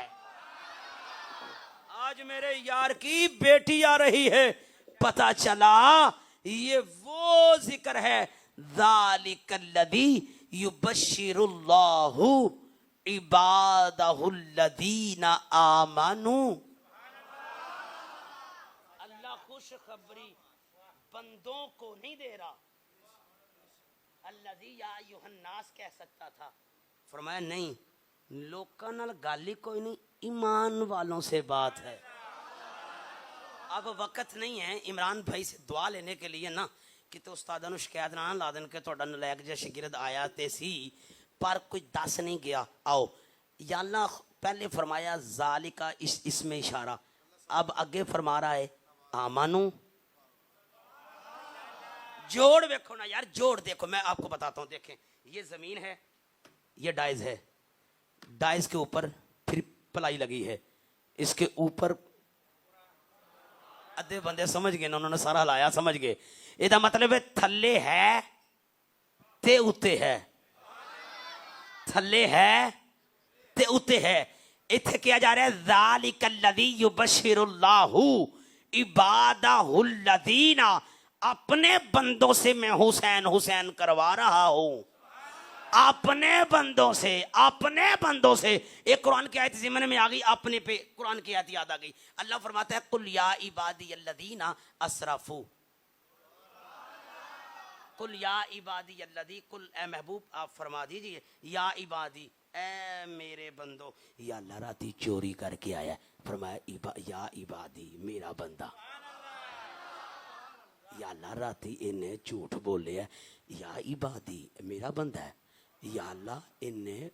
آج میرے یار کی بیٹی آ رہی ہے. پتہ چلا یہ وہ ذکر ہے ذالک الذی یبشر اللہ عبادہ الذین آمنوا. اللہ خوشخبری بندوں کو نہیں دے رہا. الذی یا ایھا الناس کہہ سکتا تھا, فرمایا نہیں, لوکاں نال گل ہی کوئی نہیں, ایمان والوں سے بات ہے. اب وقت نہیں ہے عمران بھائی سے دعا لینے کے لیے نا, کہ تو استاداں نو شکایت نہ لا دین کہ تہاڈا نلائق جا شاگرد آیا تے سی پر کوئی دس نہیں گیا. آؤ یا اللہ پہلے فرمایا ذالکا اس میں اشارہ، اب آگے فرما رہا ہے آمانو. جوڑ دیکھو نا یار، جوڑ دیکھو. میں آپ کو بتاتا ہوں، دیکھیں یہ زمین ہے، یہ ڈائز ہے، ڈائز کے اوپر پھر پلائی لگی ہے، اس کے اوپر ادھے بندے سمجھ گئے نا، انہوں نے سارا ہلایا، سمجھ گئے. یہ مطلب ہے تھلے ہے تے اتے ہے، تھلے ہے تے اتے ہے. اتنے کیا جا رہا ہے ذالک الذی یبشر اللہ عبادہ الذین، اپنے بندوں سے میں حسین حسین کروا رہا ہوں، اپنے بندوں سے، اپنے بندوں سے. ایک قرآن کی آیت ضمن میں آ گئی، اپنے پہ قرآن کی آیت یاد آ گئی. اللہ فرماتا ہے قل یا عبادی الذین اسرفوا، قل یا عبادی الذی، قل اے محبوب آپ فرما دیجئے یا عبادی اے میرے بندو. یا اللہ راتی چوری کر کے آیا، فرمایا یا عبادی میرا بندہ. یا اللہ راتی انہیں جھوٹ بولے ہے، یا عبادی میرا بندہ ہے. یا اللہ انہیں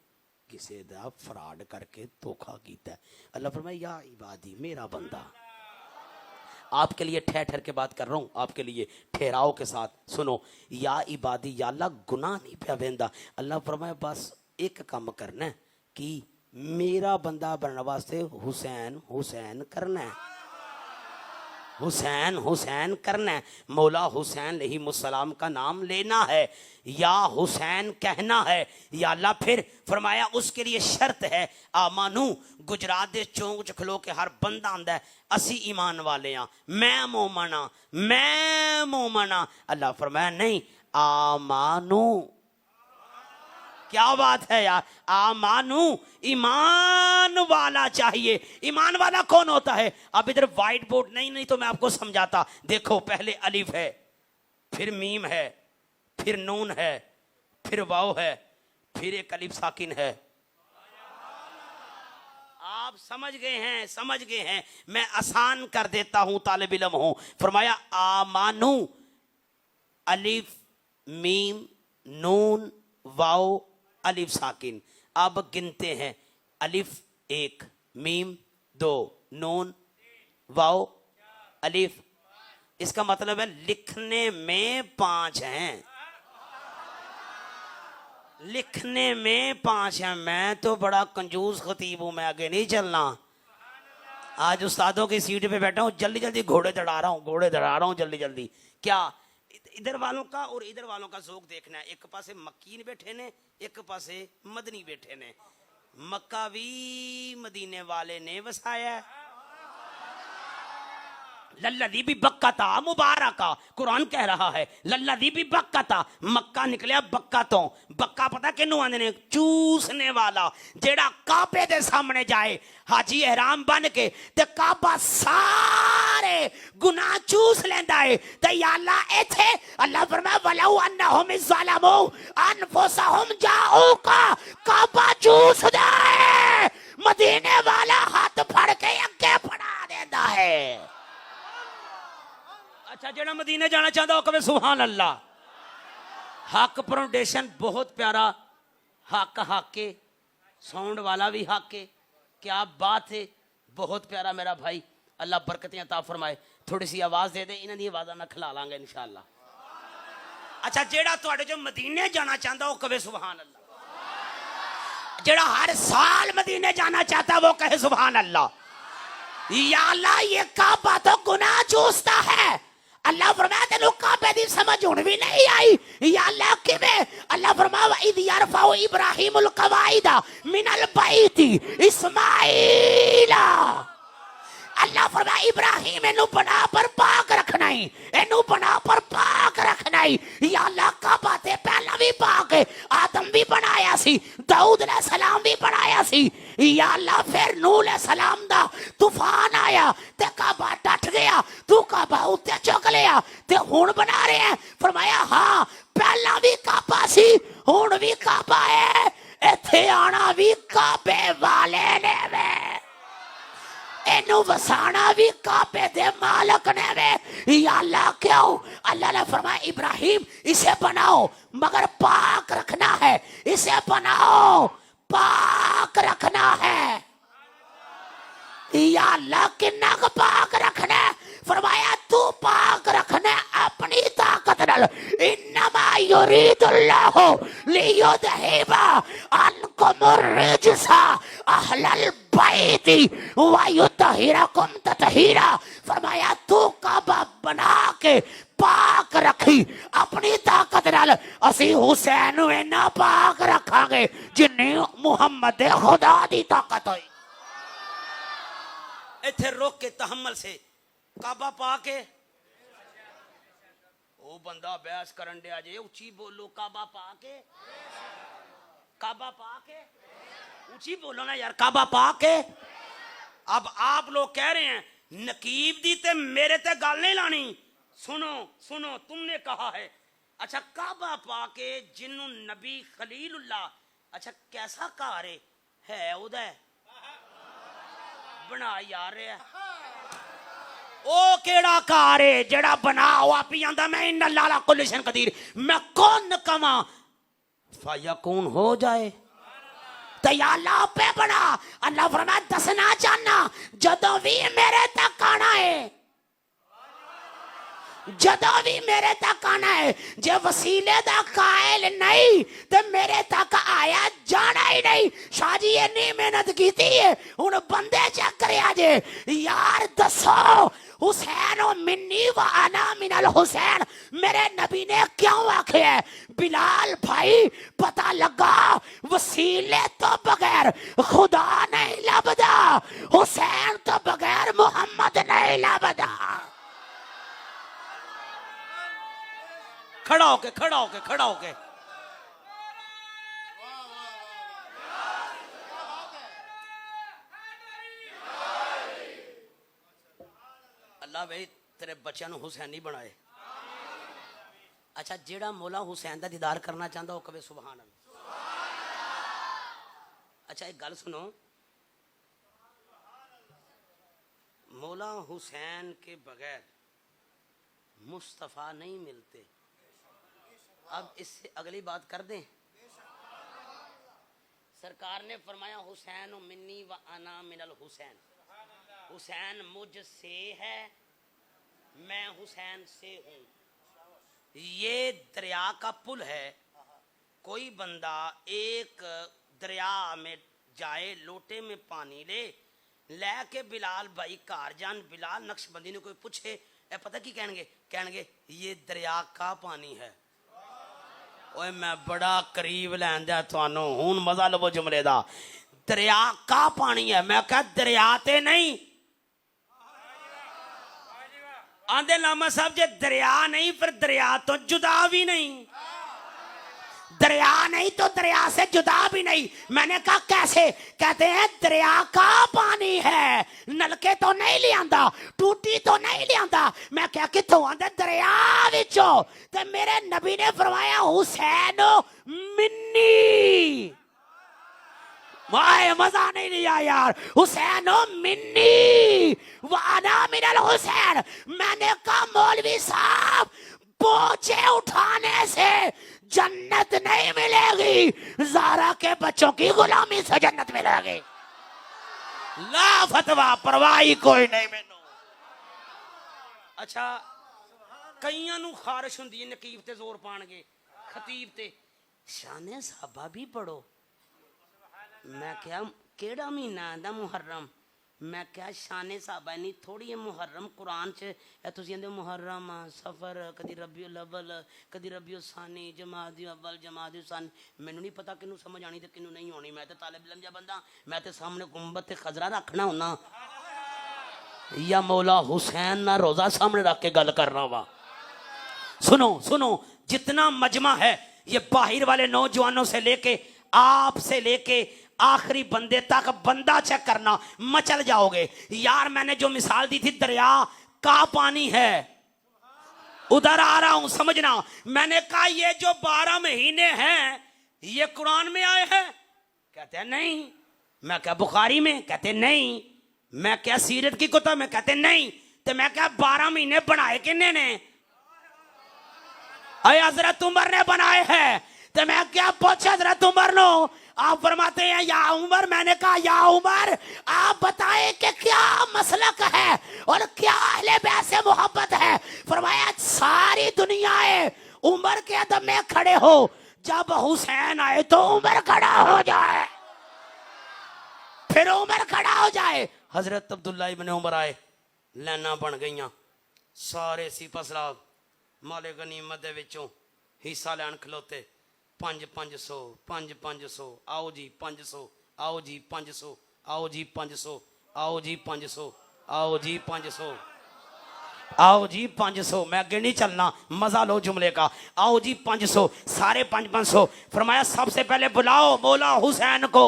کسی دا فراڈ کر کے دھوکا کیتا ہے. اللہ فرمایا یا عبادی میرا بندہ. آپ کے لیے ٹھہر ٹھہر کے بات کر رہا ہوں، آپ کے لیے ٹھہراؤ کے ساتھ سنو. یا عبادی، یا اللہ گناہ نہیں پیا ویندا. اللہ فرمایا بس ایک کام کرنا ہے کہ میرا بندہ بننے واسطے حسین حسین کرنا ہے، حسین حسین کرنا ہے. مولا حسین علیہ السلام کا نام لینا ہے، یا حسین کہنا ہے. یا اللہ پھر فرمایا اس کے لیے شرط ہے آمانو. گجرات دے چونک چکھلو کے ہر بندہ آندا ہے اسی ایمان والے ہاں، میں مومن ہاں، میں مومن ہاں. اللہ فرمایا نہیں، آمانو. کیا بات ہے یار، آمانو ایمان والا چاہیے. ایمان والا کون ہوتا ہے؟ اب ادھر وائٹ بورڈ نہیں تو میں آپ کو سمجھاتا. دیکھو پہلے الف ہے، پھر میم ہے، پھر نون ہے، پھر واو ہے، پھر ایک الف ساکن ہے. آپ سمجھ گئے ہیں، سمجھ گئے ہیں. میں آسان کر دیتا ہوں، طالب علم ہوں. فرمایا آمانو، الف میم نون واو الف ساکن. اب گنتے ہیں، الف ایک، میم دو، نون واو الف. اس کا مطلب ہے لکھنے میں 5 ہیں، لکھنے میں 5 ہیں. میں تو بڑا کنجوس خطیب ہوں، میں آگے نہیں چلنا. آج استادوں کی سیٹ پہ بیٹھا ہوں، جلدی جلدی گھوڑے دڑا رہا ہوں جلدی جلدی. کیا ادھر والوں کا اور ادھر والوں کا ذوق دیکھنا ہے. ایک پاسے مکین بیٹھے نے، ایک پاسے مدنی بیٹھے نے. مکہ بھی مدینے والے نے وسایا. للذی بھی بکتا مبارکہ، قرآن کہہ رہا ہے للذی بھی بکتا. مکہ نکلیا بکا تو. بکا پتہ کنوں آندے نے؟ چوسنے والا. جیڑا کعبے دے سامنے جائے حاجی احرام بن کے تے کعبہ سارے گناہ چوس لیندا ہے. تے یا اللہ ایتھے اللہ فرمایا ولو انہم ظلموا انفسہم جاؤکا، کعبہ چوس دے. مدینے والا ہاتھ پھڑ کے اگے پڑا دیندا ہے. اچھا جڑا مدینے جانا چاہتا ہو کہے سبحان اللہ. حق پرونڈیشن بہت پیارا. حق کے ساؤنڈ والا بھی حق کے. کیا بات ہے، بہت پیارا میرا بھائی. اللہ برکتیں عطا فرمائے. تھوڑی سی آواز دے دیں، انہاں دی آوازاں نہ کھلا لیں گے انشاءاللہ. اچھا جیڑا تواڈے جو مدینے جانا چاہتا وہ کہے سبحان اللہ. جیڑا ہر سال مدینے جانا چاہتا وہ کہے سبحان اللہ. یا اللہ یہ کعبہ تو گناہ چوستا ہے. اللہ فرمایا تینوں کعبے دی سمجھ ہن بھی نہیں آئی. یا اللہ کیویں؟ اللہ فرمایا اذ یرفع ابراہیم القواعد من البیت اسماعیل. اللہ فرمایا ابراہیم اینو بنا پر پاک رکھنا ہی، اینو بنا پر پاک رکھنا ہی. یا اللہ کعبہ تے پہلا بھی پاک ہے، آدم بھی بنایا سی، داؤد علیہ السلام بھی بنایا سی. یا اللہ پھر نوح علیہ السلام دا طوفان آیا تے کعبہ ٹٹ گیا، تو کعبہ اتے چک لیا تے ہون بنا رہے ہیں. فرمایا ہاں پہلا بھی کعبہ سی، ہون بھی کعبہ ہے، ایتھے آنا بھی کعبے والے نے وے، اینو وسانا بھی کعبے دے مالک نے وے. یا اللہ کیوں؟ اللہ نے فرمایا ابراہیم اسے بناؤ مگر پاک رکھنا ہے، اسے بناؤ پاک رکھنا ہے. یا اللہ کنا کو پاک رکھنا ہے؟ فرمایا تو پاک رکھنا ہے اپنی طاقت نال. انما یرید اللہ لیذہب عنکم الرجس اہل البیت ویطہرکم تطہیرا. فرمایا تو کعبہ بنا کے پاک رکھی اپنی طاقت نال. اسی حسین نو اینا پاک رکھاں گے جنی محمد خدا دی طاقت ہوئی. ایتھے روک کے تحمل سے کعبہ پا کے او بندہ بحث کرن دیا جے اچھی بولو. کعبہ پا کے کعبہ پا کے اچھی بولو نا یار. کعبہ پا کے. اب آپ لوگ کہہ رہے ہیں نقیب دی تے میرے تے گل نہیں لانی. سنو سنو تم نے کہا ہے. اچھا کعبہ پا کے جنوں نبی خلیل اللہ اچھا کیسا کار ہے اودے بنا یار ہے او کیڑا کار ہے جڑا بنا ہوا پی آندا میں ان اللہ علی کل شیء قدیر. میں کون کواں فیکون ہو جائے تے یا اللہ پہ بنا. اللہ فرمایا دسنا چاہنا جدوں بھی میرے تک آنا ہے جدوں بھی میرے تک آنا ہے. جے وسیلے دا قائل نہیں تے میرے تک آیا جانا ہی نہیں. شاہ جی اتنی محنت کیتی ہے ہن بندے چیک کریا جے. یار دسو حسین و منی و انا من الحسین میرے نبی نے کیوں آکھے ہے؟ بلال بھائی پتہ لگا وسیلے تو بغیر خدا نہیں لبدا. حسین تو بغیر محمد نہیں لبدا. کھڑا ہو کے کھڑا ہو کے کھڑا ہو کے اللہ بھائی تیرے بچیاں نو حسینی بنائے. اچھا جیڑا مولا حسین دا دیدار کرنا چاہتا وہ کبھی سبحان اللہ. اچھا ایک گل سنو مولا حسین کے بغیر مصطفیٰ نہیں ملتے. اب اس سے اگلی بات کر دیں. سرکار نے فرمایا حسین منی و انا من الحسین. حسین مجھ سے ہے میں حسین سے ہوں. یہ دریا کا پل ہے. کوئی بندہ ایک دریا میں جائے لوٹے میں پانی لے کے بلال بھائی کار جان. بلال نقش بندی نے کوئی پوچھے اے پتہ کی کہن گے یہ دریا کا پانی ہے. اوے میں بڑا قریب لین دیا تھانوں ہون مزہ لو جملے دا. دریا کا پانی ہے. میں کہا دریا تے نہیں آندے لاما صاحب جے دریا نہیں پھر دریا تو جدا بھی نہیں. دریا نہیں تو دریا سے جدا بھی نہیں. میں نے کہا کیسے؟ کہتے ہیں دریا کا پانی ہے نلکے تو نہیں لے آندا ٹوٹی تو نہیں لے آندا. میں کہا کتوں آندے دریا وچوں. تے میرے نبی نے فرمایا حسین منی. مزہ نہیں لیا یار. حسین منی وانا من الحسین. میں نے کہا مولوی صاحب بوجھے اٹھانے سے جنت نہیں ملے گی. زارا کے بچوں کی غلامی سے جنت ملے گی. لا فتوہ پرواہی کوئی نہیں مینوں. اچھا کئیاں نو خارش ہوندی نقیب تے زور پان گے خطیب تے شان صحابہ بھی پڑھو. میں کیا کیڑا مہینہ آندا محرم. میں کیا شان صحابہ نہیں تھوڑی ہے محرم قرآن چ تسی اندے محرم سفر کدی ربیع الاول کدی ربیع الثانی جمادی اول جمادی الثانی. مینوں نہیں پتہ کنوں سمجھ آنی تے کنوں نہیں آنی. میں تے طالب علم جا بندہ میں تے سامنے گنبد خضرا رکھنا ہونا یا مولا حسین نہ روزہ سامنے رکھ کے گل کرنا وا. سنو سنو جتنا مجمع ہے یہ باہر والے نوجوانوں سے لے کے آپ سے لے کے آخری بندے تک بندہ چیک کرنا مچل جاؤ گے. یار میں نے جو مثال دی تھی دریا کا پانی ہے ادھر آ رہا ہوں سمجھنا. میں نے کہا یہ جو 12 مہینے ہیں یہ قرآن میں آئے ہیں. کہتے ہیں نہیں. میں کہا بخاری میں؟ کہتے نہیں. میں کیا سیرت کی کتب میں؟ کہتے نہیں. تو میں کہا 12 مہینے بنائے کنے نے؟ اے حضرت عمر نے بنائے ہیں. تو میں کیا پوچھا حضرت عمر نو آپ فرماتے ہیں یا عمر، میں نے کہا یا عمر آپ بتائیں کہ کیا مسلک ہے اور کیا اہل بیت سے محبت ہے؟ فرمایا ساری دنیا ہے عمر کے ادب میں کھڑے ہو، جب حسین آئے تو عمر کھڑا ہو جائے، پھر عمر کھڑا ہو جائے۔ حضرت عبداللہ ابن عمر آئے، لینا بن گئیاں، سارے سپہ سالار مال غنیمت دے وچوں حصہ لین کھلوتے، 500 500 آؤ جی 500 آؤ جی 500 آؤ جی 500 آؤ جی 500 آؤ جی 500 آؤ جی 500، میں آگے نہیں چلنا، مزہ لو جملے کا، آؤ جی 500، سارے 500۔ فرمایا سب سے پہلے بلاؤ مولا حسین کو،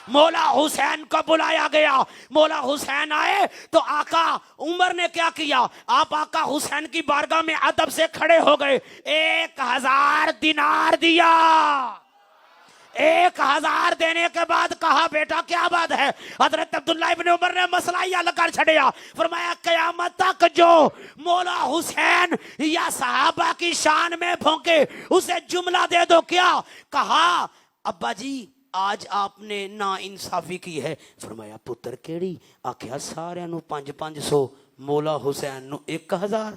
مولا حسین کو بلایا گیا۔ مولا حسین آئے تو آقا عمر نے کیا کیا؟ آپ آقا حسین کی بارگاہ میں ادب سے کھڑے ہو گئے، 1000 دینار دیا۔ 1000 دینے کے بعد کہا بیٹا کیا بات ہے؟ حضرت عبداللہ ابن عمر نے مسئلہ ہی حل کر چھڑیا۔ فرمایا قیامت تک جو مولا حسین یا صحابہ کی شان میں بھونکے اسے جملہ دے دو۔ کیا کہا؟ ابا جی آج آپ نے نا انصافی کی ہے۔ فرمایا پتر کیڑی؟ آکھیا سارے نو 500، مولا حسین نو 1000۔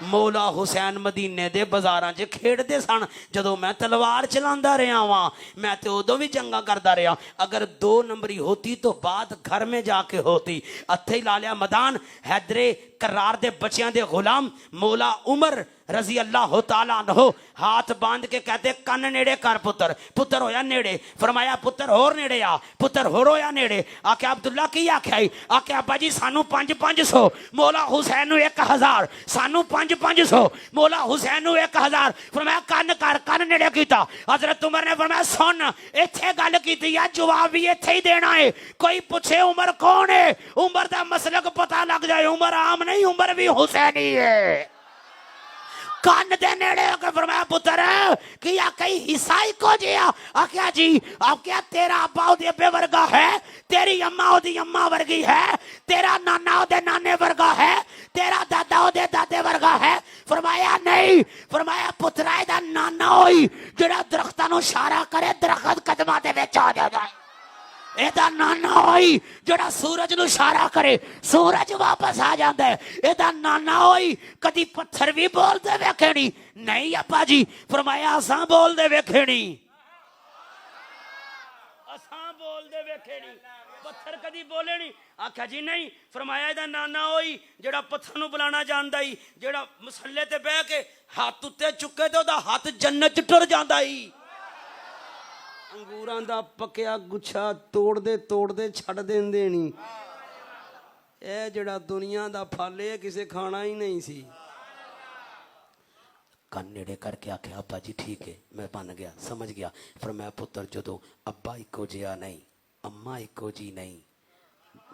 مولا حسین مدینے دے بازاراں چ کھیڑ دے سن، جدوں میں تلوار چلاندا رہا واں، میں تے ادوں بھی جنگاں کردا رہا، اگر 2 نمبری ہوتی تو بات گھر میں جا کے ہوتی۔ اتھے ہی لا لیا میدان، حیدر کرار دے بچیاں دے غلام مولا عمر رضی اللہ تعالیٰ عنہ ہاتھ باندھ کے کہتے کن نیڑے کر پتر۔ پتر ہویا نیڑے۔ فرمایا پتر ہور نیڑے آ، پتر ہور ہویا نیڑے۔ آکھیا عبداللہ کی آکھیا ہی؟ آکھیا ابا جی سانو 500، مولا حسین نو 1000، سانو 500، مولا حسین نو 1000۔ فرمایا کن کر، کن نیڑے کیتا۔ حضرت عمر نے فرمایا سن ایتھے گل کیتی ہے، جواب بھی ایتھے ہی دینا ہے۔ کوئی پوچھے عمر کون ہے، عمر دا مسلک پتہ لگ جائے، عمر عام نہیں، عمر بھی حسینی ہے۔ کان دے نیڑے ہو کے فرمایا پتر کیا کئی حصہ کو جیا؟ آکھیا جی۔ آپ کیا تیرا ابا او دے ابے ورگا ہے، تیری اما او دی اما ورگی ہے، تیرا نانا او دے نانے ورگا ہے، تیرا دادا او دے دادے ورگا ہے؟ فرمایا نہیں۔ فرمایا پترا دا نانا ہوئی جڑا درختاں نو اشارہ کرے درخت قدماں دے وچ آ جائے، ایدہ نانا ہوئی جڑا سورج نو اشارہ کرے سورج واپس آ جاندہ ہے، ایدہ نانا ہوئی کدی پتھر بھی بول دے ویکھنی نہیں ابا جی؟ فرمایا اساں بول دے ویکھنی، اساں بول دے ویکھنی، پتھر کدی بولے نہیں۔ آکھا جی نہیں۔ فرمایا ایدہ نانا ہوئی جڑا پتھر نو بلانا جاندہ ہی، جڑا مسلے تے بے کے ہاتھ اتے چکے تو دا ہاتھ جنت ٹر جاندہ ہی۔ انگوراں دا پکیا گچھا توڑ دے چھڑ دین دینی، اے جڑا دنیا دا پھالے کسے کھانا ہی نہیں سی۔ کن نیڑے کر کے آکھیا ابا جی ٹھیک ہے میں بن گیا، سمجھ گیا۔ فرمایا پتر جدو ابا ایکو جیا نہیں، اما ایکو جی نہیں،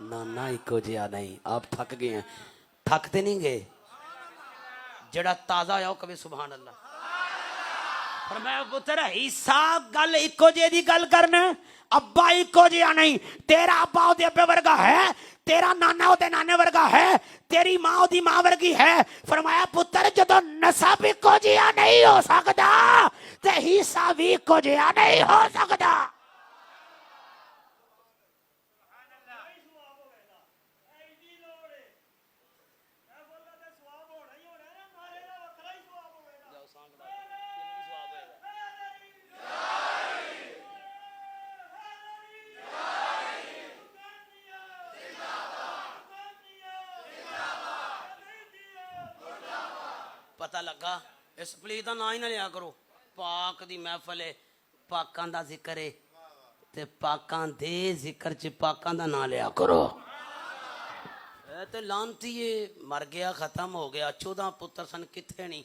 نانا ایکو جیا نہیں، آپ تھک گئے ہیں، تھکتے نہیں گئے؟ جڑا تازہ آیا کبھی سبحان اللہ۔ فرمایا پتر حصہ گل ایکو جے دی گل کرنا، ابا ایکو جیا نہیں، تیرا ابا او دے ابے ورگا ہے، تیرا نانا او دے نانے ورگا ہے، تیری ماں او دی ماں ورگی ہے۔ فرمایا پتر جدو نسب ایکو جیا نہیں ہو سکتا تے حصہ بھی ایکو جیا نہیں ہو سکتا۔ پتہ لگا اس پلیت دا نا ہی نہ لیا کرو، پاک دی محفل ہے، پاکاں دا ذکر ہے تے پاکاں دے ذکر چ پاکاں دا نا لیا کرو۔ اے تے لانتی ہے، مر گیا ختم ہو گیا، 14 پتر سن کتھے نہیں،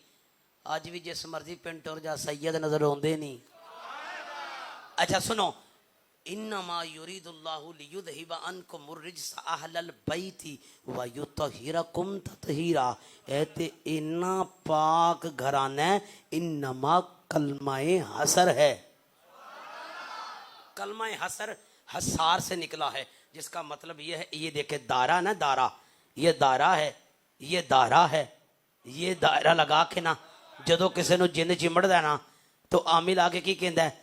آج بھی جس مرضی پنڈ ٹر جا سید نظر ہوندے نہیں۔ اچھا سنو، انما یرید اللہ لیذہب عنکم الرجس اہل البیت ویطہرکم تطہیرا۔ اے تے اینا پاک گھرانا ہے، انما کلمہ حسر ہے۔ کلمہ حسر حسار سے نکلا ہے، جس کا مطلب یہ ہے، یہ دیکھیں دائرہ نا، دائرہ، یہ دائرہ ہے، یہ دائرہ ہے، یہ دائرہ لگا کے نا جدو کسے نو جن چمڑ دینا تو عامل آگے کی کہندا ہے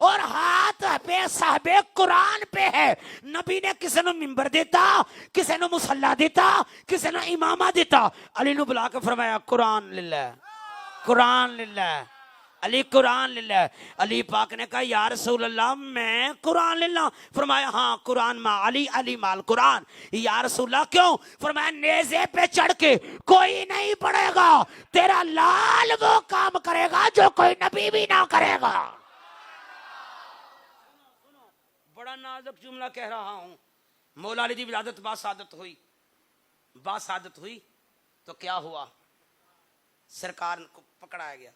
اور ہاتھ پہ صاحب قرآن پہ ہے. نبی نے کسی نو ممبر دیتا, کسی نو مصلا دیتا, کسی نو امامہ دیتا. علی نو بلا کے فرمایا قرآن للہ, قرآن للہ, علی قرآن للہ. علی پاک نے کہا یا رسول اللہ میں قرآن للہ. فرمایا ہاں قرآن ما علی, علی مال قرآن. یا رسول اللہ کیوں؟ فرمایا نیزے پہ چڑھ کے کوئی نہیں پڑھے گا, تیرا لال وہ کام کرے گا جو کوئی نبی بھی نہ کرے گا. بڑا نازک جملہ کہہ رہا ہوں. مولا علی دی ولادت باسعادت ہوئی, باسعادت ہوئی تو کیا ہوا؟ سرکار کو پکڑایا گیا.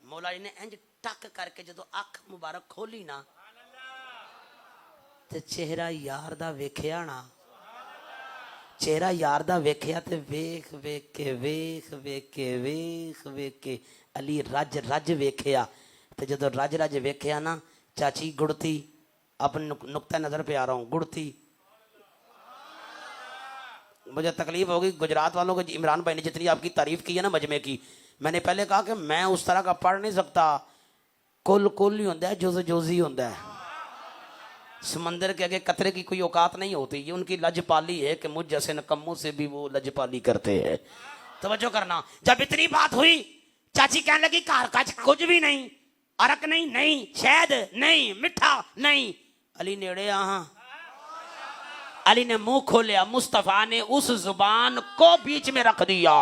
مولا علی نے انج ٹک کر کے جدو اکھ مبارک کھولی نا تے چہرہ یار دا ویکھیا نا, چہرہ یار دا ویکھیا تے ویکھ ویکھ کے ویکھ ویکھ کے ویکھ ویکھ کے علی رج رج ویکھیا. تے جدو رج رج ویکھیا نا چاچی گڑتی, اپنے نقطہ نظر پہ آ رہا ہوں, گڑتی. مجھے تکلیف ہوگی گجرات والوں کو, عمران بھائی نے جتنی آپ کی تعریف کی ہے نا مجمع کی, میں نے پہلے کہا کہ میں اس طرح کا پڑھ نہیں سکتا. کل کل ہی ہوتا ہے, جز جز ہی ہوتا ہے. سمندر کے آگے قطرے کی کوئی اوقات نہیں ہوتی. یہ ان کی لج پالی ہے کہ مجھ جیسے نکموں سے بھی وہ لج پالی کرتے ہیں. توجہ کرنا. جب اتنی بات ہوئی چاچی کہنے لگی کار کچھ کچھ بھی نہیں, عرق نہیں, نہیں شہد نہیں, میٹھا نہیں. علی نیڑے آہاں, علی نے منہ کھولیا, مصطفیٰ نے اس زبان کو بیچ میں رکھ دیا.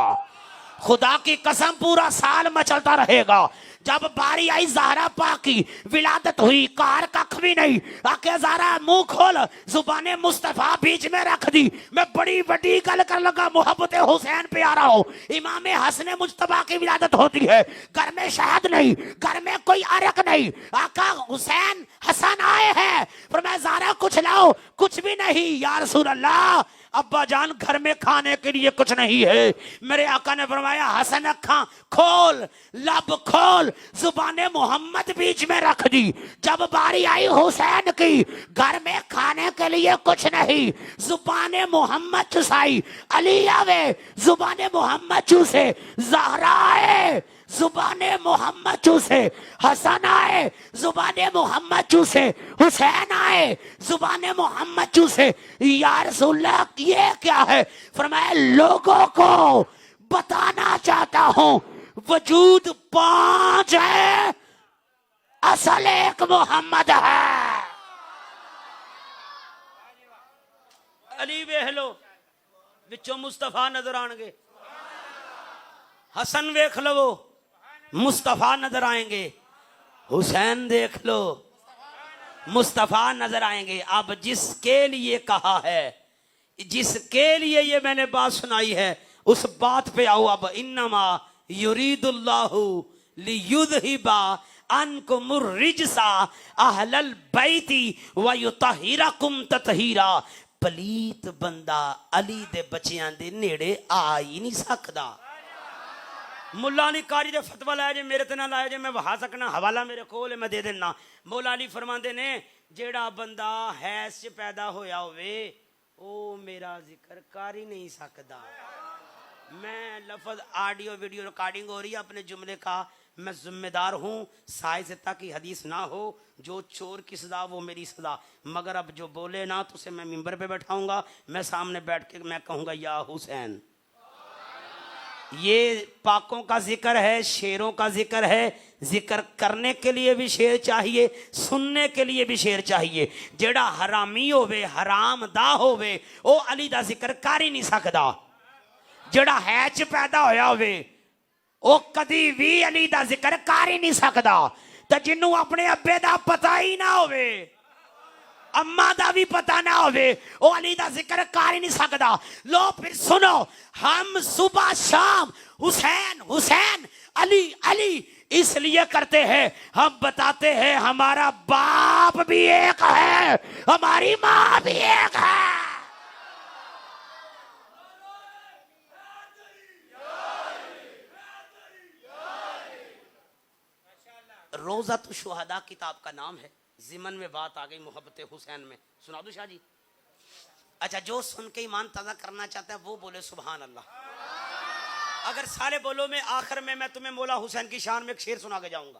خدا کی قسم پورا سال مچلتا رہے گا. جب باری آئی زہرا پاک کی ولادت ہوئی, کار ککھ بھی نہیں, آکے زہرا منہ کھول, زبان مصطفیٰ بیچ میں رکھ دی. میں بڑی بڑی گل کر لگا, محبت حسین پہ آ رہا ہوں. امام حسن مجتبیٰ کی ولادت ہوتی ہے, گھر میں شہد نہیں, گھر میں کوئی عرق نہیں. آقا حسین حسن آئے ہیں, فرمایا زہرا کچھ لاؤ, کچھ بھی نہیں. یا رسول اللہ ابا جان گھر میں کھانے کے لیے کچھ نہیں ہے. میرے آقا نے فرمایا حسن اکھاں کھول, لب کھول, زبان محمد بیچ میں رکھ دی. جب باری آئی حسین کی, گھر میں کھانے کے لیے کچھ نہیں, زبان محمد چسائی. علی آوے زبان محمد چوسے, زہرا آئے زبان محمد چوسے, حسن آئے زبان محمد چوسے, حسین آئے زبان محمد چوسے. یا رسول اللہ یہ کیا ہے؟ فرمایا لوگوں کو بتانا چاہتا ہوں وجود 5 ہے, اصل ایک محمد ہے. علی ویکھ لو وچوں مصطفیٰ نظر آن گے, حسن ویکھ لو مصطفیٰ نظر آئیں گے, حسین دیکھ لو مصطفیٰ نظر آئیں گے. اب جس کے لیے کہا ہے, جس کے لیے یہ میں نے بات سنائی ہے, اس بات پہ آؤ. اب انما یرید اللہ لیذہب عنکم الرجس اہل البیت ویطہرکم تطہیرا. پلیت بندہ علی دے بچیاں دے نیڑے آ ہی نہیں سکدا. مولا علی قاری دے فتوہ لائے جے, میرے تے نہ لائے جے, میں وہا سکنا, حوالہ میرے کول میں دے دینا. مولا علی فرماندے نے جیڑا بندہ حیث چ پیدا ہویا ہوئے او میرا ذکر کر ہی نہیں سکدا. میں لفظ آڈیو ویڈیو ریکارڈنگ ہو رہی ہے اپنے جملے کا, میں ذمہ دار ہوں, سائے سے تک کی حدیث نہ ہو, جو چور کی سزا وہ میری سزا. مگر اب جو بولے نا تو اسے میں ممبر پہ بیٹھاؤں گا, میں سامنے بیٹھ کے میں کہوں گا یا حسین. یہ پاکوں کا ذکر ہے, شیروں کا ذکر ہے. ذکر کرنے کے لیے بھی شیر چاہیے, سننے کے لیے بھی شیر چاہیے. جیڑا حرامی ہوئے, حرام دا ہوئے, او علی دا ذکر کر ہی نہیں سکدا. جیڑا حیچ پیدا ہویا ہوئے او کدی بھی علی دا ذکر کر ہی نہیں سکدا. تے جنوں اپنے ابے دا پتہ ہی نہ ہوئے, اما دا بھی پتہ نہ ہوئے, او علی دا ذکر کر ہی نہیں سکدا. لو پھر سنو, ہم صبح شام حسین حسین علی علی اس لیے کرتے ہیں, ہم بتاتے ہیں ہمارا باپ بھی ایک ہے, ہماری ماں بھی ایک ہے. روضۃ الشہداء کتاب کا نام ہے. ضمن میں بات آ گئی محبت حسین میں, سنا دو شاہ جی. اچھا جو سن کے ایمان تازہ کرنا چاہتا ہے وہ بولے سبحان اللہ. اگر سارے بولو میں آخر میں تمہیں مولا حسین کی شان میں ایک شعر سنا کے جاؤں گا.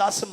10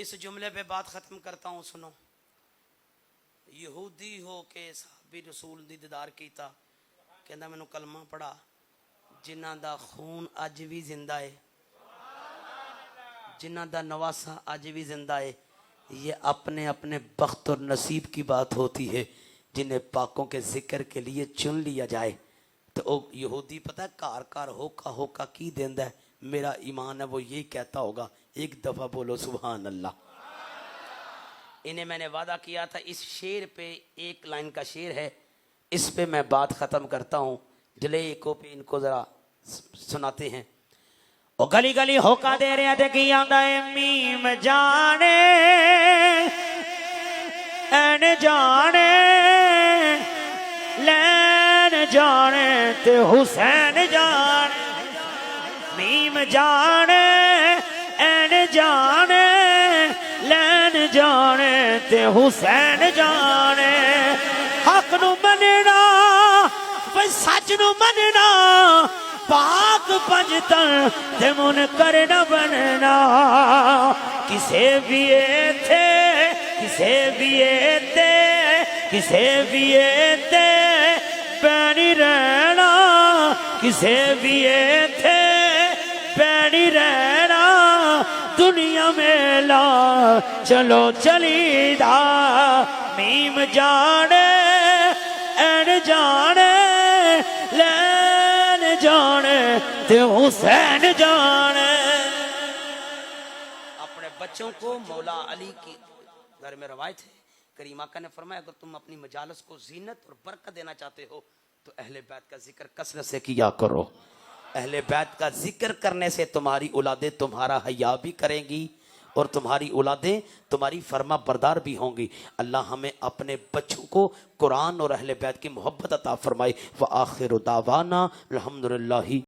اس جملے پہ بات ختم کرتا ہوں، سنو۔ یہودی ہو کے صحابی رسول دی دیدار کیتا، کہندا مینوں کلمہ پڑھا، جنہاں دا خون اج بھی زندہ ہے، جنہاں دا نواسا اج بھی زندہ ہے۔ یہ اپنے اپنے بخت اور نصیب کی بات ہوتی ہے جنہیں پاکوں کے ذکر کے لیے چن لیا جائے۔ تو او یہودی پتہ ہے کار کار ہوکا کی دیندا ہے، میرا ایمان ہے وہ یہی کہتا ہوگا، ایک دفعہ بولو سبحان اللہ۔ انہیں میں نے وعدہ کیا تھا اس شعر پہ ایک لائن کا شعر ہے، اس پہ میں بات ختم کرتا ہوں، جلے کو پہ ان کو ذرا سناتے ہیں۔ او گلی گلی ہوکا دے رہے تے کی آندا ہے میم جانے این جانے لین جانے تے حسین جانے، میم جانے این جانے لین جانے تے حسین جانے۔ حق نو مننا وے سچ نو مننا، پاک پنجتن تے منکر نہ بننا، کسے بھی ایتھے کسے بھی ایتھے کسے بھی ایتھے پینی رہنا، کسے بھی ایتھے پینی رہنا، دنیا میں لا چلو چلی دا، میم جانے این جانے لین جانے تے حسین جانے۔ اپنے بچوں کو مولا علی کی گھر میں روایت ہے، کریم آقا نے فرمایا اگر تم اپنی مجالس کو زینت اور برکت دینا چاہتے ہو تو اہل بیت کا ذکر کثرت سے کیا کرو۔ اہل بیت کا ذکر کرنے سے تمہاری اولادیں تمہارا حیا بھی کریں گی اور تمہاری اولادیں تمہاری فرما بردار بھی ہوں گی۔ اللہ ہمیں اپنے بچوں کو قرآن اور اہل بیت کی محبت عطا فرمائے۔ وآخر دعوانا الحمدللہ